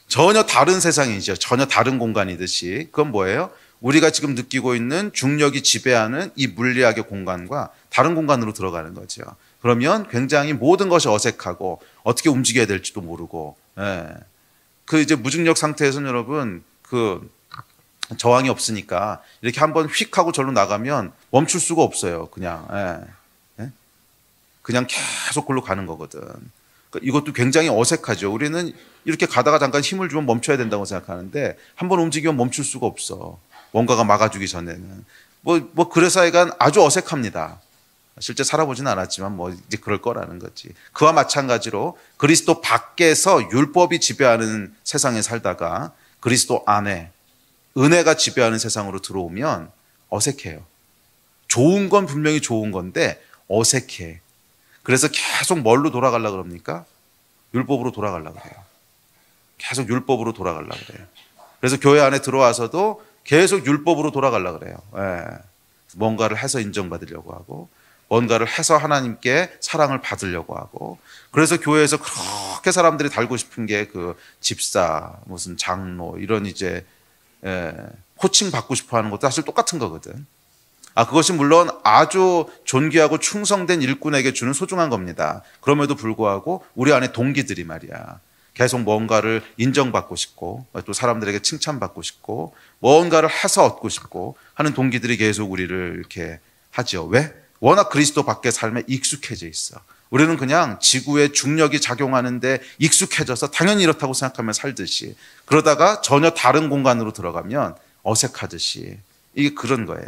전혀 다른 세상이죠. 전혀 다른 공간이듯이. 그건 뭐예요? 우리가 지금 느끼고 있는 중력이 지배하는 이 물리학의 공간과 다른 공간으로 들어가는 거죠. 그러면 굉장히 모든 것이 어색하고 어떻게 움직여야 될지도 모르고, 그 이제 무중력 상태에서는 여러분 그 저항이 없으니까 이렇게 한번 휙 하고 절로 나가면 멈출 수가 없어요. 그냥 계속 글로 가는 거거든. 그러니까 이것도 굉장히 어색하죠. 우리는 이렇게 가다가 잠깐 힘을 주면 멈춰야 된다고 생각하는데 한번 움직이면 멈출 수가 없어. 뭔가가 막아주기 전에는. 그래서 하여간 아주 어색합니다. 실제 살아보지는 않았지만 이제 그럴 거라는 거지. 그와 마찬가지로 그리스도 밖에서 율법이 지배하는 세상에 살다가 그리스도 안에 은혜가 지배하는 세상으로 들어오면 어색해요. 좋은 건 분명히 좋은 건데 어색해. 그래서 계속 뭘로 돌아가려고 그럽니까? 율법으로 돌아가려고 그래요. 계속 율법으로 돌아가려고 그래요. 그래서 교회 안에 들어와서도 계속 율법으로 돌아가려고 그래요. 뭔가를 해서 인정받으려고 하고 뭔가를 해서 하나님께 사랑을 받으려고 하고, 그래서 교회에서 그렇게 사람들이 달고 싶은 게 그 집사, 무슨 장로 이런 이제 호칭 받고 싶어 하는 것도 사실 똑같은 거거든. 그것이 물론 아주 존귀하고 충성된 일꾼에게 주는 소중한 겁니다. 그럼에도 불구하고 우리 안에 동기들이 말이야, 계속 뭔가를 인정받고 싶고 또 사람들에게 칭찬받고 싶고 뭔가를 해서 얻고 싶고 하는 동기들이 계속 우리를 이렇게 하죠. 왜? 워낙 그리스도 밖의 삶에 익숙해져 있어. 우리는 그냥 지구의 중력이 작용하는데 익숙해져서 당연히 이렇다고 생각하며 살듯이, 그러다가 전혀 다른 공간으로 들어가면 어색하듯이, 이게 그런 거예요.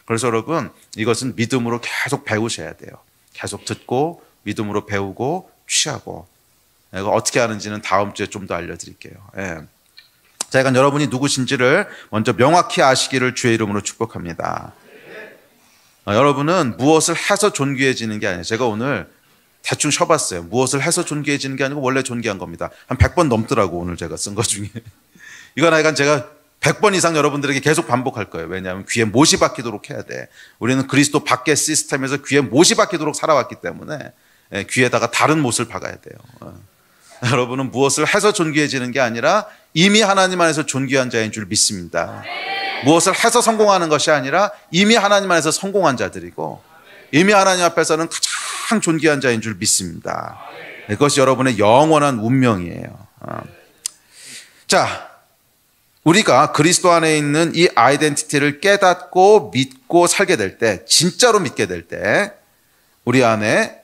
그래서 여러분, 이것은 믿음으로 계속 배우셔야 돼요. 계속 듣고 믿음으로 배우고 취하고. 이거 어떻게 하는지는 다음 주에 좀 더 알려드릴게요. 자, 여러분이 누구신지를 먼저 명확히 아시기를 주의 이름으로 축복합니다. 여러분은 무엇을 해서 존귀해지는 게 아니에요. 제가 오늘 대충 쉬어봤어요. 무엇을 해서 존귀해지는 게 아니고 원래 존귀한 겁니다. 한 100번 넘더라고, 오늘 제가 쓴 것 중에. 이건 하여간 제가 100번 이상 여러분들에게 계속 반복할 거예요. 왜냐하면 귀에 못이 박히도록 해야 돼. 우리는 그리스도 밖의 시스템에서 귀에 못이 박히도록 살아왔기 때문에 귀에다가 다른 못을 박아야 돼요. 여러분은 무엇을 해서 존귀해지는 게 아니라 이미 하나님 안에서 존귀한 자인 줄 믿습니다. 무엇을 해서 성공하는 것이 아니라 이미 하나님 안에서 성공한 자들이고 이미 하나님 앞에서는 가장 존귀한 자인 줄 믿습니다. 이것이 여러분의 영원한 운명이에요. 자, 우리가 그리스도 안에 있는 이 아이덴티티를 깨닫고 믿고 살게 될 때, 진짜로 믿게 될 때 우리 안에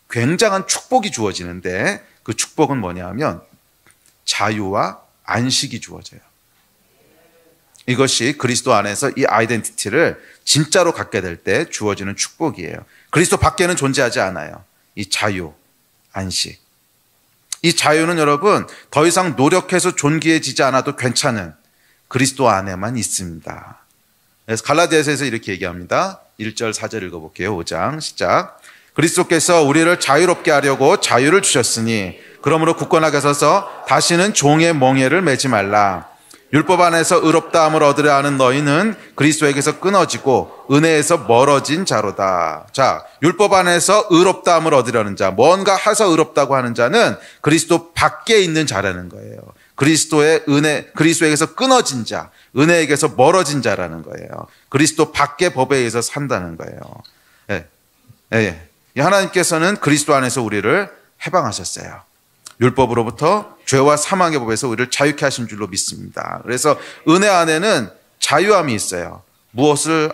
굉장한 축복이 주어지는데, 그 축복은 뭐냐 하면 자유와 안식이 주어져요. 이것이 그리스도 안에서 이 아이덴티티를 진짜로 갖게 될 때 주어지는 축복이에요. 그리스도 밖에는 존재하지 않아요. 이 자유, 안식. 이 자유는 여러분 더 이상 노력해서 존귀해지지 않아도 괜찮은 그리스도 안에만 있습니다. 그래서 갈라디아서에서 이렇게 얘기합니다. 1절 4절 읽어볼게요. 5장 시작. 그리스도께서 우리를 자유롭게 하려고 자유를 주셨으니 그러므로 굳건하게 서서 다시는 종의 멍에를 매지 말라. 율법 안에서 의롭다함을 얻으려 하는 너희는 그리스도에게서 끊어지고 은혜에서 멀어진 자로다. 자, 율법 안에서 의롭다함을 얻으려는 자, 뭔가 해서 의롭다고 하는 자는 그리스도 밖에 있는 자라는 거예요. 그리스도의 은혜, 그리스도에게서 끊어진 자, 은혜에게서 멀어진 자라는 거예요. 그리스도 밖의 법에 의해서 산다는 거예요. 하나님께서는 그리스도 안에서 우리를 해방하셨어요. 율법으로부터 죄와 사망의 법에서 우리를 자유케 하신 줄로 믿습니다. 그래서 은혜 안에는 자유함이 있어요. 무엇을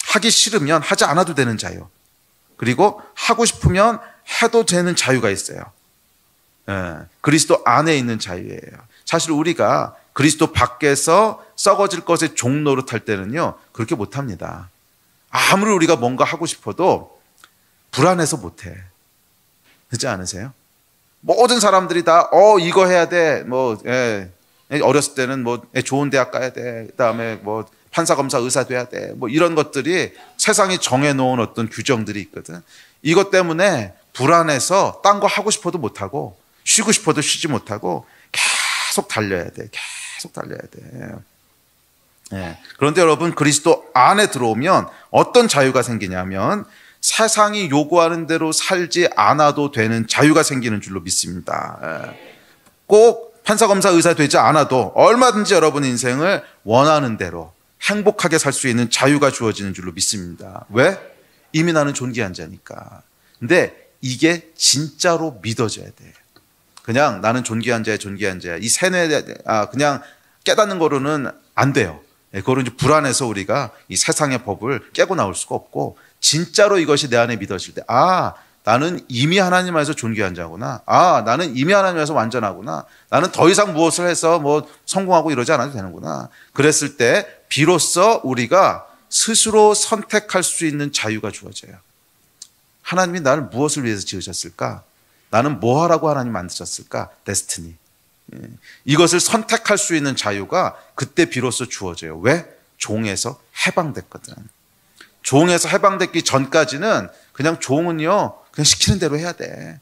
하기 싫으면 하지 않아도 되는 자유. 그리고 하고 싶으면 해도 되는 자유가 있어요. 그리스도 안에 있는 자유예요. 사실 우리가 그리스도 밖에서 썩어질 것의 종노릇 할 때는요, 그렇게 못합니다. 아무리 우리가 뭔가 하고 싶어도 불안해서 못해. 그렇지 않으세요? 모든 사람들이 다 이거 해야 돼. 어렸을 때는 좋은 대학 가야 돼. 그다음에 판사 검사 의사 돼야 돼. 이런 것들이 세상이 정해놓은 어떤 규정들이 있거든. 이것 때문에 불안해서 딴 거 하고 싶어도 못하고 쉬고 싶어도 쉬지 못하고 계속 달려야 돼. 계속 달려야 돼. 그런데 여러분, 그리스도 안에 들어오면 어떤 자유가 생기냐면 세상이 요구하는 대로 살지 않아도 되는 자유가 생기는 줄로 믿습니다. 꼭 판사 검사 의사 되지 않아도 얼마든지 여러분 인생을 원하는 대로 행복하게 살 수 있는 자유가 주어지는 줄로 믿습니다. 왜? 이미 나는 존귀한 자니까. 근데 이게 진짜로 믿어져야 돼. 그냥 나는 존귀한 자야, 존귀한 자야. 이 그냥 깨닫는 거로는 안 돼요. 그거로 이제 불안해서 우리가 이 세상의 법을 깨고 나올 수가 없고, 진짜로 이것이 내 안에 믿어질 때, 나는 이미 하나님 안에서 존귀한 자구나. 나는 이미 하나님 안에서 완전하구나. 나는 더 이상 무엇을 해서 성공하고 이러지 않아도 되는구나. 그랬을 때 비로소 우리가 스스로 선택할 수 있는 자유가 주어져요. 하나님이 나를 무엇을 위해서 지으셨을까? 나는 뭐 하라고 하나님 만드셨을까? 데스티니. 이것을 선택할 수 있는 자유가 그때 비로소 주어져요. 왜? 종에서 해방됐거든. 종에서 해방됐기 전까지는 그냥 종은요, 그냥 시키는 대로 해야 돼.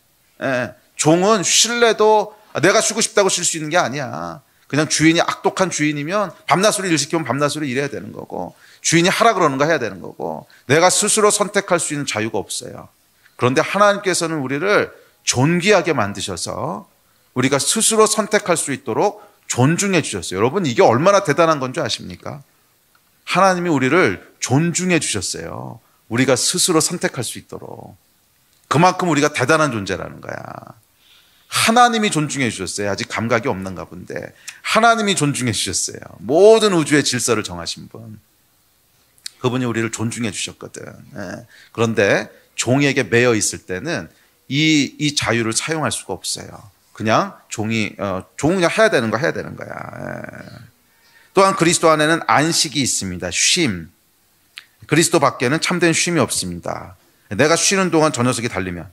종은 쉴래도 내가 쉬고 싶다고 쉴 수 있는 게 아니야. 그냥 주인이 악독한 주인이면 밤낮으로 일 시키면 밤낮으로 일해야 되는 거고, 주인이 하라 그러는 거 해야 되는 거고, 내가 스스로 선택할 수 있는 자유가 없어요. 그런데 하나님께서는 우리를 존귀하게 만드셔서 우리가 스스로 선택할 수 있도록 존중해 주셨어요. 여러분, 이게 얼마나 대단한 건 줄 아십니까? 하나님이 우리를 존중해 주셨어요. 우리가 스스로 선택할 수 있도록. 그만큼 우리가 대단한 존재라는 거야. 하나님이 존중해 주셨어요. 아직 감각이 없는가 본데 하나님이 존중해 주셨어요. 모든 우주의 질서를 정하신 분. 그분이 우리를 존중해 주셨거든. 그런데 종에게 매여 있을 때는 이 자유를 사용할 수가 없어요. 그냥 종이 그냥 해야 되는 거 해야 되는 거야. 또한 그리스도 안에는 안식이 있습니다. 쉼. 그리스도 밖에는 참된 쉼이 없습니다. 내가 쉬는 동안 저 녀석이 달리면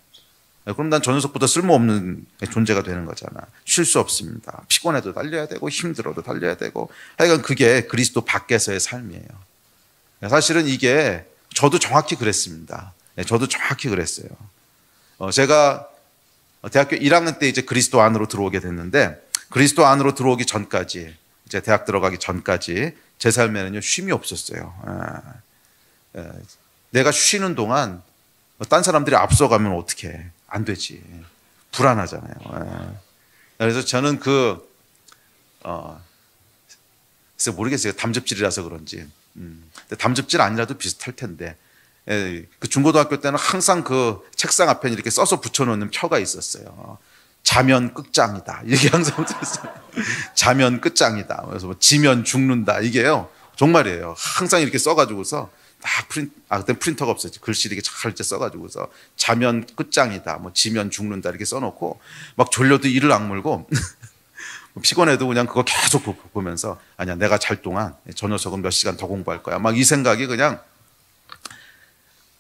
그럼 난 저 녀석보다 쓸모없는 존재가 되는 거잖아. 쉴 수 없습니다. 피곤해도 달려야 되고 힘들어도 달려야 되고, 하여간 그게 그리스도 밖에서의 삶이에요. 사실은 이게 저도 정확히 그랬습니다. 저도 정확히 그랬어요. 제가 대학교 1학년 때 이제 그리스도 안으로 들어오게 됐는데, 그리스도 안으로 들어오기 전까지, 이제 대학 들어가기 전까지 제 삶에는요 쉼이 없었어요. 내가 쉬는 동안 딴 사람들이 앞서가면 어떡해. 안 되지. 불안하잖아요. 그래서 저는 글쎄 모르겠어요. 담즙질이라서 그런지. 근데 담즙질 아니라도 비슷할 텐데. 그 중고등학교 때는 항상 그 책상 앞에 이렇게 써서 붙여놓는 표가 있었어요. 자면 끝장이다. 이게 항상 썼어요. 자면 끝장이다. 그래서 뭐 지면 죽는다. 이게요. 정말이에요. 항상 이렇게 써가지고서 그때 프린터가 없었지. 글씨 이렇게 잘 써가지고서 자면 끝장이다. 뭐 지면 죽는다. 이렇게 써놓고 막 졸려도 이를 악물고 피곤해도 그냥 그거 계속 보면서 아니야, 내가 잘 동안 저 녀석은 몇 시간 더 공부할 거야. 막 이 생각이 그냥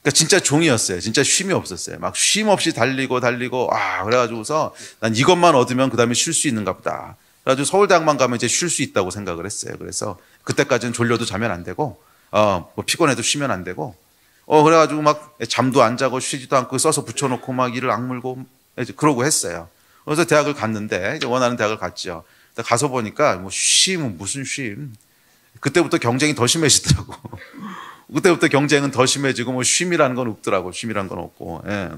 그러니까 진짜 종이었어요. 진짜 쉼이 없었어요. 막 쉼 없이 달리고 그래가지고서 난 이것만 얻으면 그 다음에 쉴 수 있는가 보다. 그래가지고 서울대학만 가면 이제 쉴 수 있다고 생각을 했어요. 그래서 그때까지는 졸려도 자면 안 되고 뭐 피곤해도 쉬면 안 되고 그래가지고 막 잠도 안 자고 쉬지도 않고 써서 붙여놓고 막 이를 악물고 그러고 했어요. 그래서 대학을 갔는데 이제 원하는 대학을 갔죠. 가서 보니까 뭐 쉼은 무슨 쉼. 그때부터 경쟁이 더 심해지더라고. 그때부터 경쟁은 더 심해지고 뭐 쉼이라는 건 없더라고. 쉼이라는 건 없고. 예.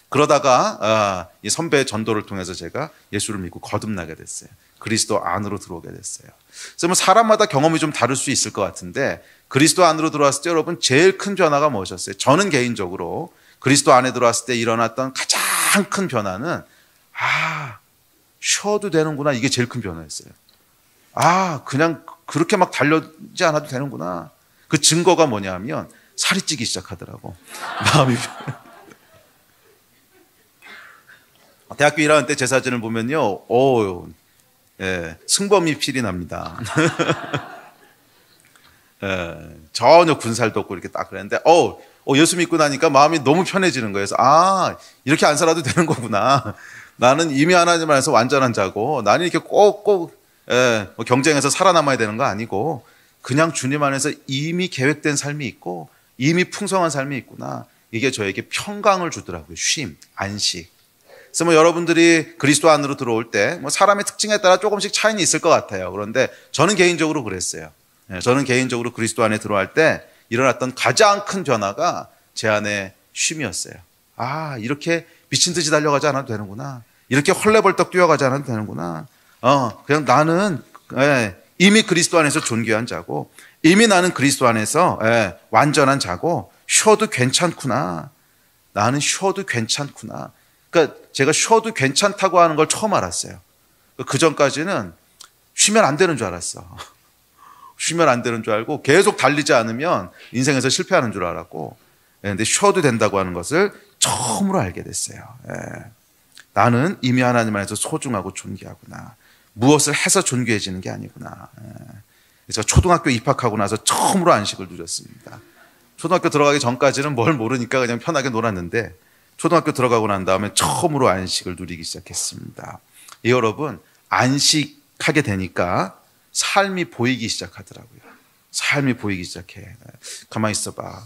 그러다가 이 선배의 전도를 통해서 제가 예수를 믿고 거듭나게 됐어요. 그리스도 안으로 들어오게 됐어요. 그래서 뭐 사람마다 경험이 좀 다를 수 있을 것 같은데 그리스도 안으로 들어왔을 때 여러분 제일 큰 변화가 무엇이었어요? 저는 개인적으로 그리스도 안에 들어왔을 때 일어났던 가장 큰 변화는 쉬어도 되는구나. 이게 제일 큰 변화였어요. 그냥 그렇게 막 달려지 않아도 되는구나. 그 증거가 뭐냐면 살이 찌기 시작하더라고. 마음이. 대학교 1학년 때 제 사진을 보면요. 승범이 필이 납니다. 전혀 군살도 없고 이렇게 딱 그랬는데 예수 믿고 나니까 마음이 너무 편해지는 거예요. 그래서 이렇게 안 살아도 되는 거구나. 나는 이미 하나님 안에서 완전한 자고 나는 이렇게 꼭 뭐 경쟁에서 살아남아야 되는 거 아니고 그냥 주님 안에서 이미 계획된 삶이 있고 이미 풍성한 삶이 있구나. 이게 저에게 평강을 주더라고요. 쉼, 안식. 그래서 뭐 여러분들이 그리스도 안으로 들어올 때 뭐 사람의 특징에 따라 조금씩 차이는 있을 것 같아요. 그런데 저는 개인적으로 그랬어요. 저는 개인적으로 그리스도 안에 들어갈 때 일어났던 가장 큰 변화가 제 안에 쉼이었어요. 이렇게 미친 듯이 달려가지 않아도 되는구나. 이렇게 헐레벌떡 뛰어가지 않아도 되는구나. 그냥 나는 이미 그리스도 안에서 존귀한 자고 이미 나는 그리스도 안에서 완전한 자고 쉬어도 괜찮구나. 나는 쉬어도 괜찮구나. 그러니까 제가 쉬어도 괜찮다고 하는 걸 처음 알았어요. 그 전까지는 쉬면 안 되는 줄 알았어. 쉬면 안 되는 줄 알고 계속 달리지 않으면 인생에서 실패하는 줄 알았고 근데 쉬어도 된다고 하는 것을 처음으로 알게 됐어요. 나는 이미 하나님 안에서 소중하고 존귀하구나. 무엇을 해서 존귀해지는 게 아니구나. 그래서 초등학교 입학하고 나서 처음으로 안식을 누렸습니다. 초등학교 들어가기 전까지는 뭘 모르니까 그냥 편하게 놀았는데 초등학교 들어가고 난 다음에 처음으로 안식을 누리기 시작했습니다. 여러분, 안식하게 되니까 삶이 보이기 시작하더라고요. 삶이 보이기 시작해. 가만히 있어봐.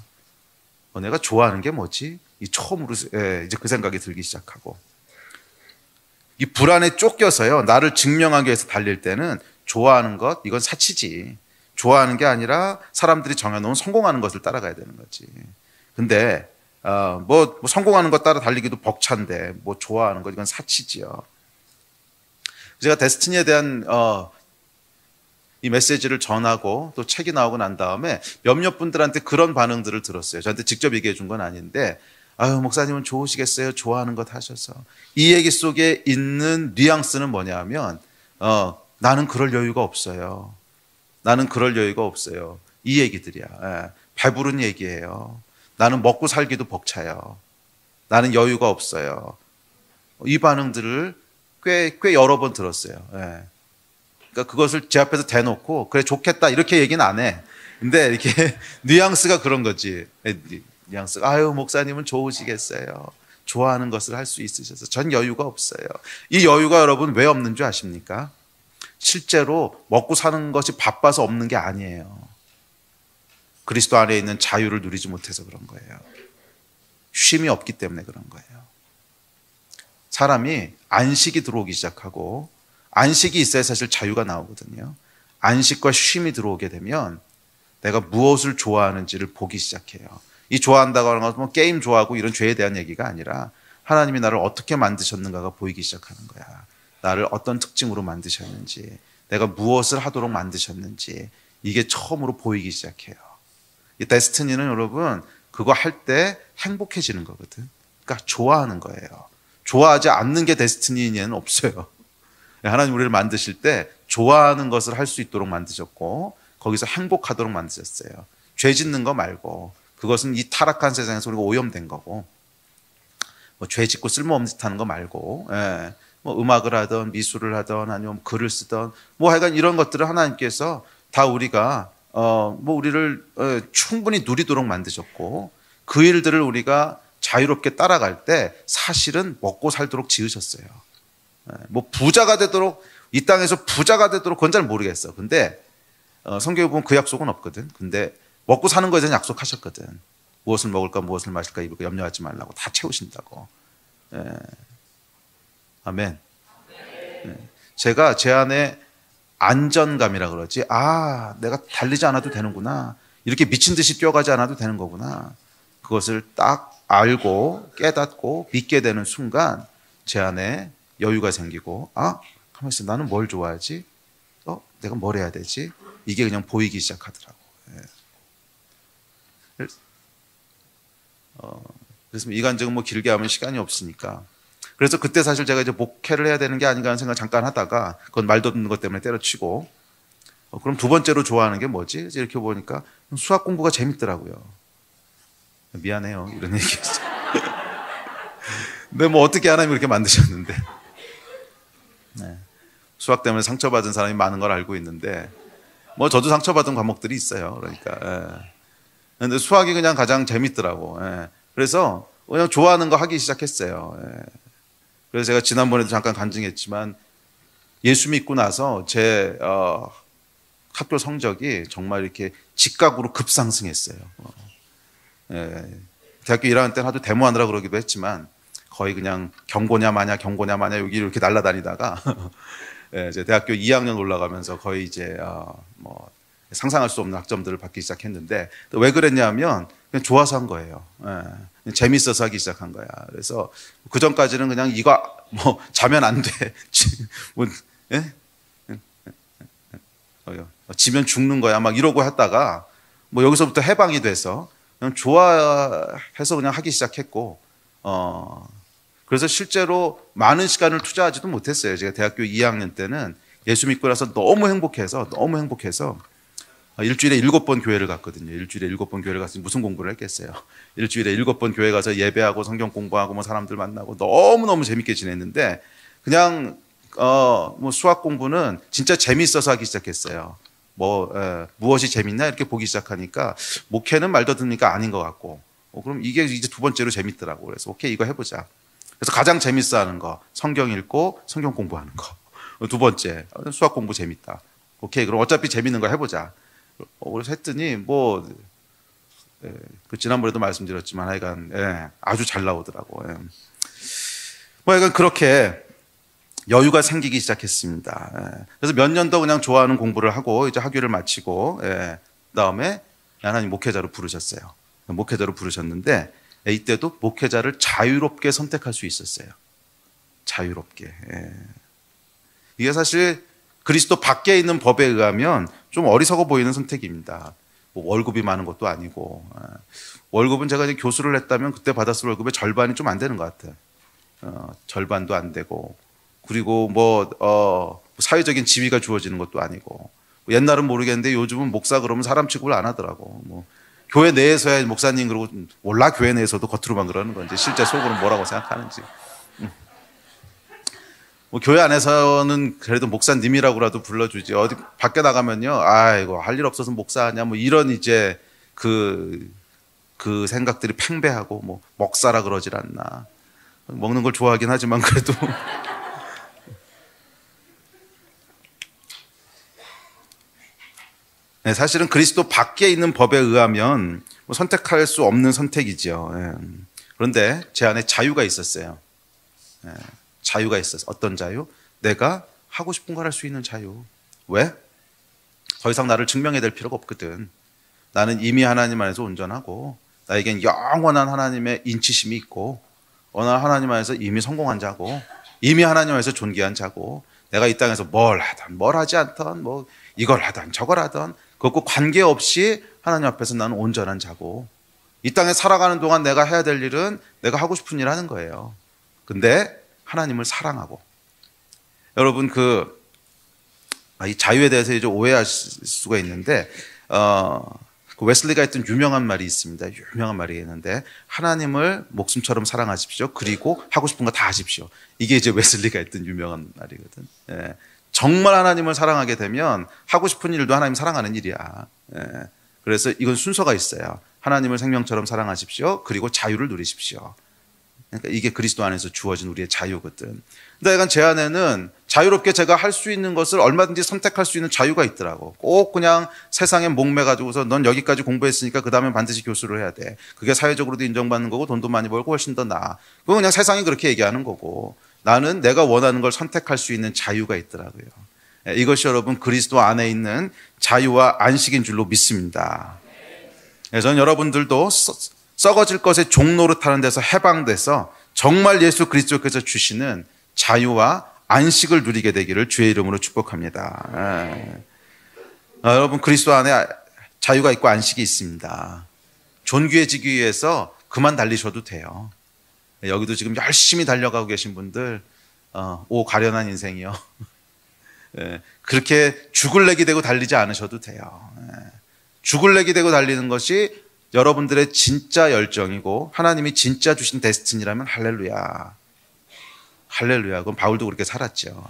내가 좋아하는 게 뭐지? 처음으로 이제 그 생각이 들기 시작하고 이 불안에 쫓겨서요. 나를 증명하기 위해서 달릴 때는 좋아하는 것, 이건 사치지. 좋아하는 게 아니라 사람들이 정해놓은 성공하는 것을 따라가야 되는 거지. 근데 뭐 성공하는 것 따라 달리기도 벅찬데 뭐 좋아하는 것, 이건 사치지요. 제가 데스티니에 대한 이 메시지를 전하고 또 책이 나오고 난 다음에 몇몇 분들한테 그런 반응들을 들었어요. 저한테 직접 얘기해 준 건 아닌데, 아유, 목사님은 좋으시겠어요. 좋아하는 것 하셔서. 이 얘기 속에 있는 뉘앙스는 뭐냐면, 나는 그럴 여유가 없어요. 나는 그럴 여유가 없어요. 이 얘기들이야. 예, 배부른 얘기예요. 나는 먹고 살기도 벅차요. 나는 여유가 없어요. 이 반응들을 꽤 여러 번 들었어요. 예. 그러니까 그것을 제 앞에서 대놓고 그래 좋겠다 이렇게 얘기는 안 해. 근데 이렇게 뉘앙스가 그런 거지. 뉘앙스가 아유 목사님은 좋으시겠어요. 좋아하는 것을 할 수 있으셔서 전 여유가 없어요. 이 여유가 여러분 왜 없는 줄 아십니까? 실제로 먹고 사는 것이 바빠서 없는 게 아니에요. 그리스도 안에 있는 자유를 누리지 못해서 그런 거예요. 쉼이 없기 때문에 그런 거예요. 사람이 안식이 들어오기 시작하고 안식이 있어야 사실 자유가 나오거든요. 안식과 쉼이 들어오게 되면 내가 무엇을 좋아하는지를 보기 시작해요. 이 좋아한다고 하는 것은 뭐 게임 좋아하고 이런 죄에 대한 얘기가 아니라 하나님이 나를 어떻게 만드셨는가가 보이기 시작하는 거야. 나를 어떤 특징으로 만드셨는지, 내가 무엇을 하도록 만드셨는지 이게 처음으로 보이기 시작해요. 이 데스티니는 여러분 그거 할 때 행복해지는 거거든. 그러니까 좋아하는 거예요. 좋아하지 않는 게 데스티니는 없어요. 하나님 우리를 만드실 때 좋아하는 것을 할 수 있도록 만드셨고 거기서 행복하도록 만드셨어요. 죄 짓는 거 말고 그것은 이 타락한 세상에서 우리가 오염된 거고 뭐 죄 짓고 쓸모없는 짓 하는 거 말고 뭐 음악을 하던 미술을 하던 아니면 글을 쓰던 뭐 하여간 이런 것들을 하나님께서 다 우리가 뭐 우리를 충분히 누리도록 만드셨고 그 일들을 우리가 자유롭게 따라갈 때 사실은 먹고 살도록 지으셨어요. 뭐 부자가 되도록 이 땅에서 부자가 되도록 그건 잘 모르겠어. 근데 성경에 보면 그 약속은 없거든. 근데 먹고 사는 거에 대한 약속하셨거든. 무엇을 먹을까 무엇을 마실까 입을까 염려하지 말라고 다 채우신다고. 아멘. 제가 제 안에 안전감이라 그러지. 아, 내가 달리지 않아도 되는구나. 이렇게 미친 듯이 뛰어가지 않아도 되는 거구나. 그것을 딱 알고 깨닫고 믿게 되는 순간 제 안에 여유가 생기고 가만히 있어. 나는 뭘 좋아하지? 내가 뭘 해야 되지? 이게 그냥 보이기 시작하더라고. 그래서 이간증은 뭐 길게 하면 시간이 없으니까. 그래서 그때 사실 제가 이제 목회를 해야 되는 게 아닌가 하는 생각 잠깐 하다가 그건 말도 없는 것 때문에 때려치고 그럼 두 번째로 좋아하는 게 뭐지? 이렇게 보니까 수학 공부가 재밌더라고요. 미안해요. 이런 얘기였어. 근데 뭐 어떻게 하나님이 그렇게 만드셨는데. 수학 때문에 상처받은 사람이 많은 걸 알고 있는데 뭐 저도 상처받은 과목들이 있어요. 그러니까. 근데 수학이 그냥 가장 재밌더라고. 그래서 그냥 좋아하는 거 하기 시작했어요. 그래서 제가 지난번에도 잠깐 간증했지만 예수 믿고 나서 제 학교 성적이 정말 이렇게 직각으로 급상승했어요. 대학교 1학년 때는 하도 데모하느라 그러기도 했지만 거의 그냥 경고냐 마냐 여기 이렇게 날아다니다가 이제 대학교 2학년 올라가면서 거의 이제 뭐 상상할 수 없는 학점들을 받기 시작했는데 왜 그랬냐면 그냥 좋아서 한 거예요. 재밌어서 하기 시작한 거야. 그래서 그 전까지는 그냥 이거 뭐 자면 안 돼. 뭐, 지면 죽는 거야. 막 이러고 했다가 뭐 여기서부터 해방이 돼서 그냥 좋아해서 그냥 하기 시작했고 그래서 실제로 많은 시간을 투자하지도 못했어요. 제가 대학교 2학년 때는 예수 믿고 나서 너무 행복해서 일주일에 7번 교회를 갔거든요. 일주일에 7번 교회를 가서 무슨 공부를 했겠어요. 일주일에 7번 교회 가서 예배하고 성경 공부하고 뭐 사람들 만나고 너무너무 재밌게 지냈는데 그냥 뭐 수학 공부는 진짜 재밌어서 하기 시작했어요. 무엇이 재밌나 이렇게 보기 시작하니까 목회는 말도 듣니까 아닌 것 같고 그럼 이게 이제 두 번째로 재밌더라고. 그래서 오케이 이거 해보자. 그래서 가장 재밌어 하는 거 성경 읽고 성경 공부하는 거. 두 번째 수학 공부 재밌다. 오케이 그럼 어차피 재밌는 거 해보자. 그래서 했더니 그 지난번에도 말씀드렸지만 하여간 아주 잘 나오더라고. 뭐 하여간 그렇게 여유가 생기기 시작했습니다. 예. 그래서 몇 년 더 그냥 좋아하는 공부를 하고 이제 학위를 마치고, 예. 그다음에 하나님 목회자로 부르셨어요. 목회자로 부르셨는데 이때도 목회자를 자유롭게 선택할 수 있었어요. 자유롭게. 예. 이게 사실 그리스도 밖에 있는 법에 의하면 좀 어리석어 보이는 선택입니다. 뭐 월급이 많은 것도 아니고, 월급은 제가 이제 교수를 했다면 그때 받았을 월급의 절반이 좀 안 되는 것 같아요. 절반도 안 되고, 그리고 사회적인 지위가 주어지는 것도 아니고, 옛날은 모르겠는데 요즘은 목사 그러면 사람 취급을 안 하더라고. 뭐 교회 내에서야 목사님 그러고, 몰라 교회 내에서도 겉으로만 그러는 건지 실제 속으로 뭐라고 생각하는지. 뭐 교회 안에서는 그래도 목사님이라고라도 불러주지. 어디 밖에 나가면요, 아이고 할 일 없어서 목사하냐, 뭐 이런 이제 그 생각들이 팽배하고, 뭐 먹사라 그러질 않나. 먹는 걸 좋아하긴 하지만 그래도. 네, 사실은 그리스도 밖에 있는 법에 의하면 뭐 선택할 수 없는 선택이죠. 예. 그런데 제 안에 자유가 있었어요. 예. 자유가 있었어요. 어떤 자유? 내가 하고 싶은 걸 할 수 있는 자유. 왜? 더 이상 나를 증명해야 될 필요가 없거든. 나는 이미 하나님 안에서 온전하고, 나에겐 영원한 하나님의 인치심이 있고, 하나님 안에서 이미 성공한 자고, 이미 하나님 안에서 존귀한 자고, 내가 이 땅에서 뭘 하든 뭘 하지 않든, 뭐 이걸 하든 저걸 하든 그것과 관계없이 하나님 앞에서 나는 온전한 자고, 이 땅에 살아가는 동안 내가 해야 될 일은 내가 하고 싶은 일 하는 거예요. 근데 하나님을 사랑하고. 여러분 이 자유에 대해서 이제 오해하실 수가 있는데, 그 웨슬리가 했던 유명한 말이 있습니다. 유명한 말이 있는데, 하나님을 목숨처럼 사랑하십시오. 그리고 하고 싶은 거 다 하십시오. 이게 이제 웨슬리가 했던 유명한 말이거든. 예. 정말 하나님을 사랑하게 되면 하고 싶은 일도 하나님 사랑하는 일이야. 예. 그래서 이건 순서가 있어요. 하나님을 생명처럼 사랑하십시오. 그리고 자유를 누리십시오. 그러니까 이게 그리스도 안에서 주어진 우리의 자유거든. 근데 약간 제 안에는 자유롭게 제가 할 수 있는 것을 얼마든지 선택할 수 있는 자유가 있더라고. 꼭 그냥 세상에 목매가지고서 넌 여기까지 공부했으니까 그 다음에 반드시 교수를 해야 돼. 그게 사회적으로도 인정받는 거고 돈도 많이 벌고 훨씬 더 나아. 그건 그냥 세상이 그렇게 얘기하는 거고, 나는 내가 원하는 걸 선택할 수 있는 자유가 있더라고요. 이것이 여러분 그리스도 안에 있는 자유와 안식인 줄로 믿습니다. 저는 여러분들도 썩어질 것의 종노릇하는 데서 해방돼서 정말 예수 그리스도께서 주시는 자유와 안식을 누리게 되기를 주의 이름으로 축복합니다. 여러분 그리스도 안에 자유가 있고 안식이 있습니다. 존귀해지기 위해서 그만 달리셔도 돼요. 여기도 지금 열심히 달려가고 계신 분들, 오 가련한 인생이요. 그렇게 죽을 내기 되고 달리지 않으셔도 돼요. 죽을 내기 되고 달리는 것이 여러분들의 진짜 열정이고 하나님이 진짜 주신 데스티니라면 할렐루야. 할렐루야. 그럼 바울도 그렇게 살았죠.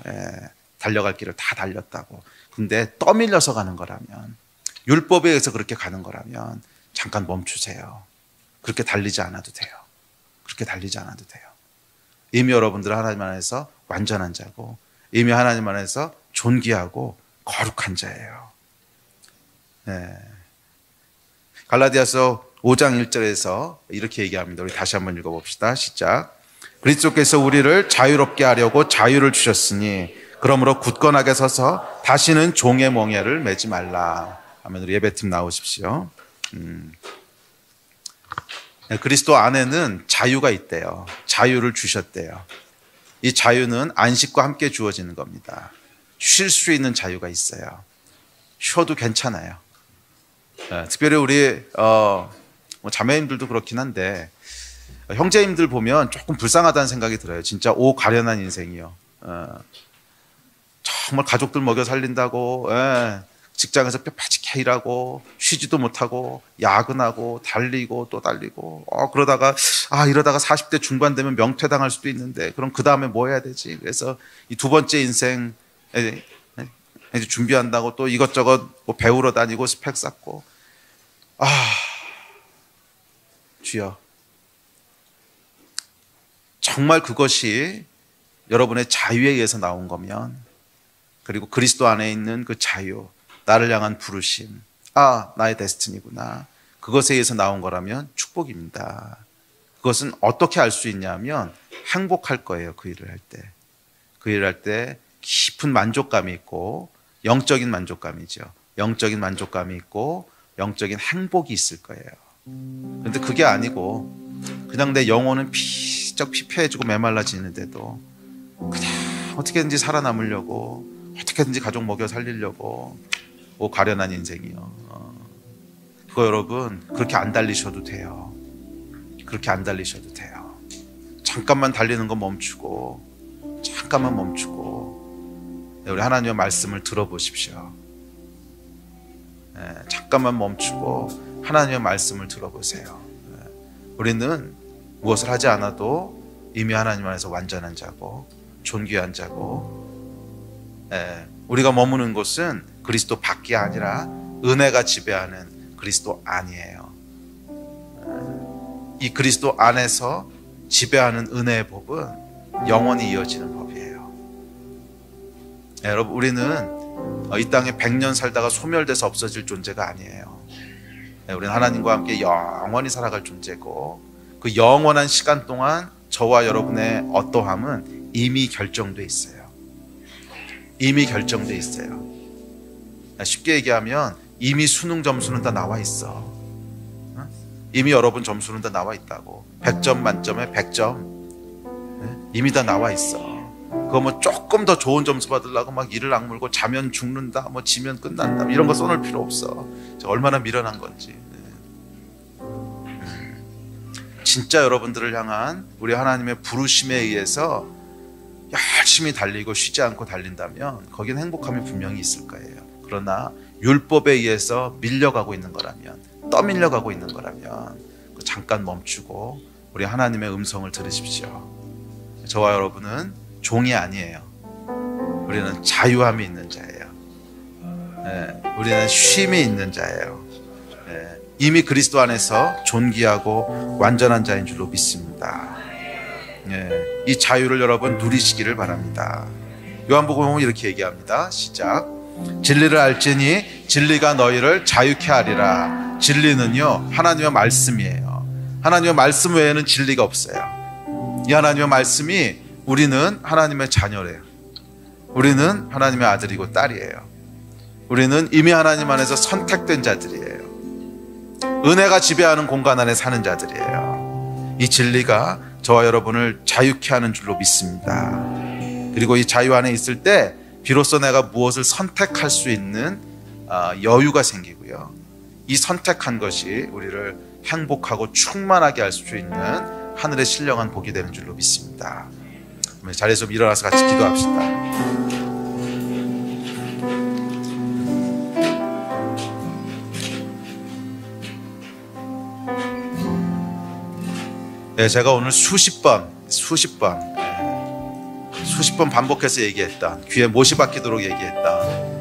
달려갈 길을 다 달렸다고. 근데 떠밀려서 가는 거라면, 율법에 의해서 그렇게 가는 거라면 잠깐 멈추세요. 그렇게 달리지 않아도 돼요. 그렇게 달리지 않아도 돼요. 이미 여러분들은 하나님 안에서 완전한 자고, 이미 하나님 안에서 존귀하고 거룩한 자예요. 갈라디아서 5장 1절에서 이렇게 얘기합니다. 우리 다시 한번 읽어봅시다. 시작. 그리스도께서 우리를 자유롭게 하려고 자유를 주셨으니 그러므로 굳건하게 서서 다시는 종의 멍에를 매지 말라. 아멘. 우리 예배팀 나오십시오. 그리스도 안에는 자유가 있대요. 자유를 주셨대요. 이 자유는 안식과 함께 주어지는 겁니다. 쉴 수 있는 자유가 있어요. 쉬어도 괜찮아요. 특별히 우리 자매님들도 그렇긴 한데, 형제님들 보면 조금 불쌍하다는 생각이 들어요. 진짜 오 가련한 인생이요. 정말 가족들 먹여 살린다고, 직장에서 뼈파지게 일하고 쉬지도 못하고 야근하고 달리고 또 달리고, 그러다가 이러다가 40대 중반 되면 명퇴당할 수도 있는데 그럼 그 다음에 뭐 해야 되지? 그래서 이 두 번째 인생 이제 준비한다고 또 이것저것 뭐 배우러 다니고 스펙 쌓고, 주여, 정말 그것이 여러분의 자유에 의해서 나온 거면, 그리고 그리스도 안에 있는 그 자유, 나를 향한 부르심, 나의 데스티니구나, 그것에 의해서 나온 거라면 축복입니다. 그것은 어떻게 알 수 있냐면 행복할 거예요. 그 일을 할 때. 그 일을 할 때 깊은 만족감이 있고 영적인 만족감이죠. 영적인 만족감이 있고 영적인 행복이 있을 거예요. 그런데 그게 아니고 그냥 내 영혼은 피쩍 피폐해지고 메말라지는데도 그냥 어떻게든지 살아남으려고, 어떻게든지 가족 먹여 살리려고 가련한 인생이요. 그거 여러분 그렇게 안 달리셔도 돼요. 그렇게 안 달리셔도 돼요. 잠깐만 달리는 거 멈추고, 잠깐만 멈추고 우리 하나님의 말씀을 들어보십시오. 잠깐만 멈추고 하나님의 말씀을 들어보세요. 우리는 무엇을 하지 않아도 이미 하나님 안에서 완전한 자고 존귀한 자고, 우리가 머무는 곳은 그리스도 밖이 아니라 은혜가 지배하는 그리스도 안이에요. 이 그리스도 안에서 지배하는 은혜의 법은 영원히 이어지는 법이에요. 여러분, 우리는 이 땅에 100년 살다가 소멸돼서 없어질 존재가 아니에요. 우리는 하나님과 함께 영원히 살아갈 존재고, 그 영원한 시간 동안 저와 여러분의 어떠함은 이미 결정돼 있어요. 이미 결정돼 있어요. 쉽게 얘기하면 이미 수능 점수는 다 나와 있어. 이미 여러분 점수는 다 나와 있다고. 100점 만점에 100점 이미 다 나와 있어. 그거 뭐 조금 더 좋은 점수 받으려고 막 이를 악물고 자면 죽는다, 뭐 지면 끝난다, 이런 거 써놓을 필요 없어. 얼마나 미련한 건지. 진짜 여러분들을 향한 우리 하나님의 부르심에 의해서 열심히 달리고 쉬지 않고 달린다면 거기는 행복함이 분명히 있을 거예요. 그러나 율법에 의해서 밀려가고 있는 거라면, 떠밀려가고 있는 거라면 잠깐 멈추고 우리 하나님의 음성을 들으십시오. 저와 여러분은 종이 아니에요. 우리는 자유함이 있는 자예요. 우리는 쉼이 있는 자예요. 이미 그리스도 안에서 존귀하고 완전한 자인 줄로 믿습니다. 이 자유를 여러분 누리시기를 바랍니다. 요한복음은 이렇게 얘기합니다. 시작. 진리를 알지니 진리가 너희를 자유케 하리라. 진리는요, 하나님의 말씀이에요. 하나님의 말씀 외에는 진리가 없어요. 이 하나님의 말씀이 우리는 하나님의 자녀래요. 우리는 하나님의 아들이고 딸이에요. 우리는 이미 하나님 안에서 선택된 자들이에요. 은혜가 지배하는 공간 안에 사는 자들이에요. 이 진리가 저와 여러분을 자유케 하는 줄로 믿습니다. 그리고 이 자유 안에 있을 때 비로소 내가 무엇을 선택할 수 있는 여유가 생기고요. 이 선택한 것이 우리를 행복하고 충만하게 할 수 있는 하늘의 신령한 복이 되는 줄로 믿습니다. 자리에서 일어나서 같이 기도합시다. 제가 오늘 수십 번 반복해서 얘기했던, 귀에 못이 박히도록 얘기했던,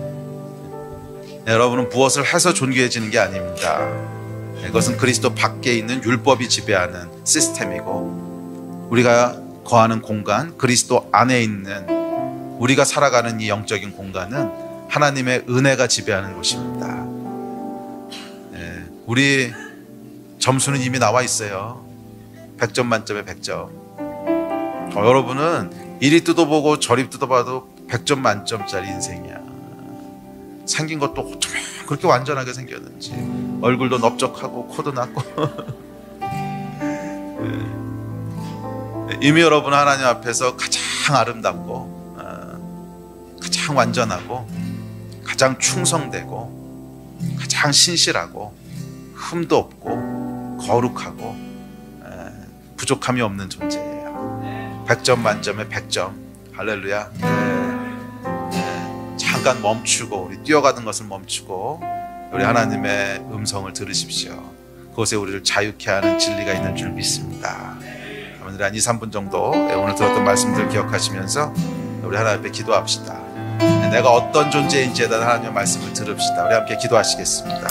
여러분은 무엇을 해서 존귀해지는 게 아닙니다. 이것은 그리스도 밖에 있는 율법이 지배하는 시스템이고, 우리가 거하는 공간, 그리스도 안에 있는 우리가 살아가는 이 영적인 공간은 하나님의 은혜가 지배하는 곳입니다. 우리 점수는 이미 나와 있어요. 100점 만점에 100점. 여러분은 이리 뜯어보고 저리 뜯어봐도 100점 만점짜리 인생이야. 생긴 것도 어쩌면 그렇게 완전하게 생겼는지, 얼굴도 넓적하고 코도 낮고 이미 여러분 하나님 앞에서 가장 아름답고 가장 완전하고 가장 충성되고 가장 신실하고 흠도 없고 거룩하고 부족함이 없는 존재예요. 100점 만점에 100점. 할렐루야. 잠깐 멈추고, 우리 뛰어가는 것을 멈추고 우리 하나님의 음성을 들으십시오. 그곳에 우리를 자유케 하는 진리가 있는 줄 믿습니다. 여러분들이 한 2, 3분 정도 오늘 들었던 말씀들 기억하시면서 우리 하나님 앞에 기도합시다. 내가 어떤 존재인지에 대한 하나님의 말씀을 들읍시다. 우리 함께 기도하시겠습니다.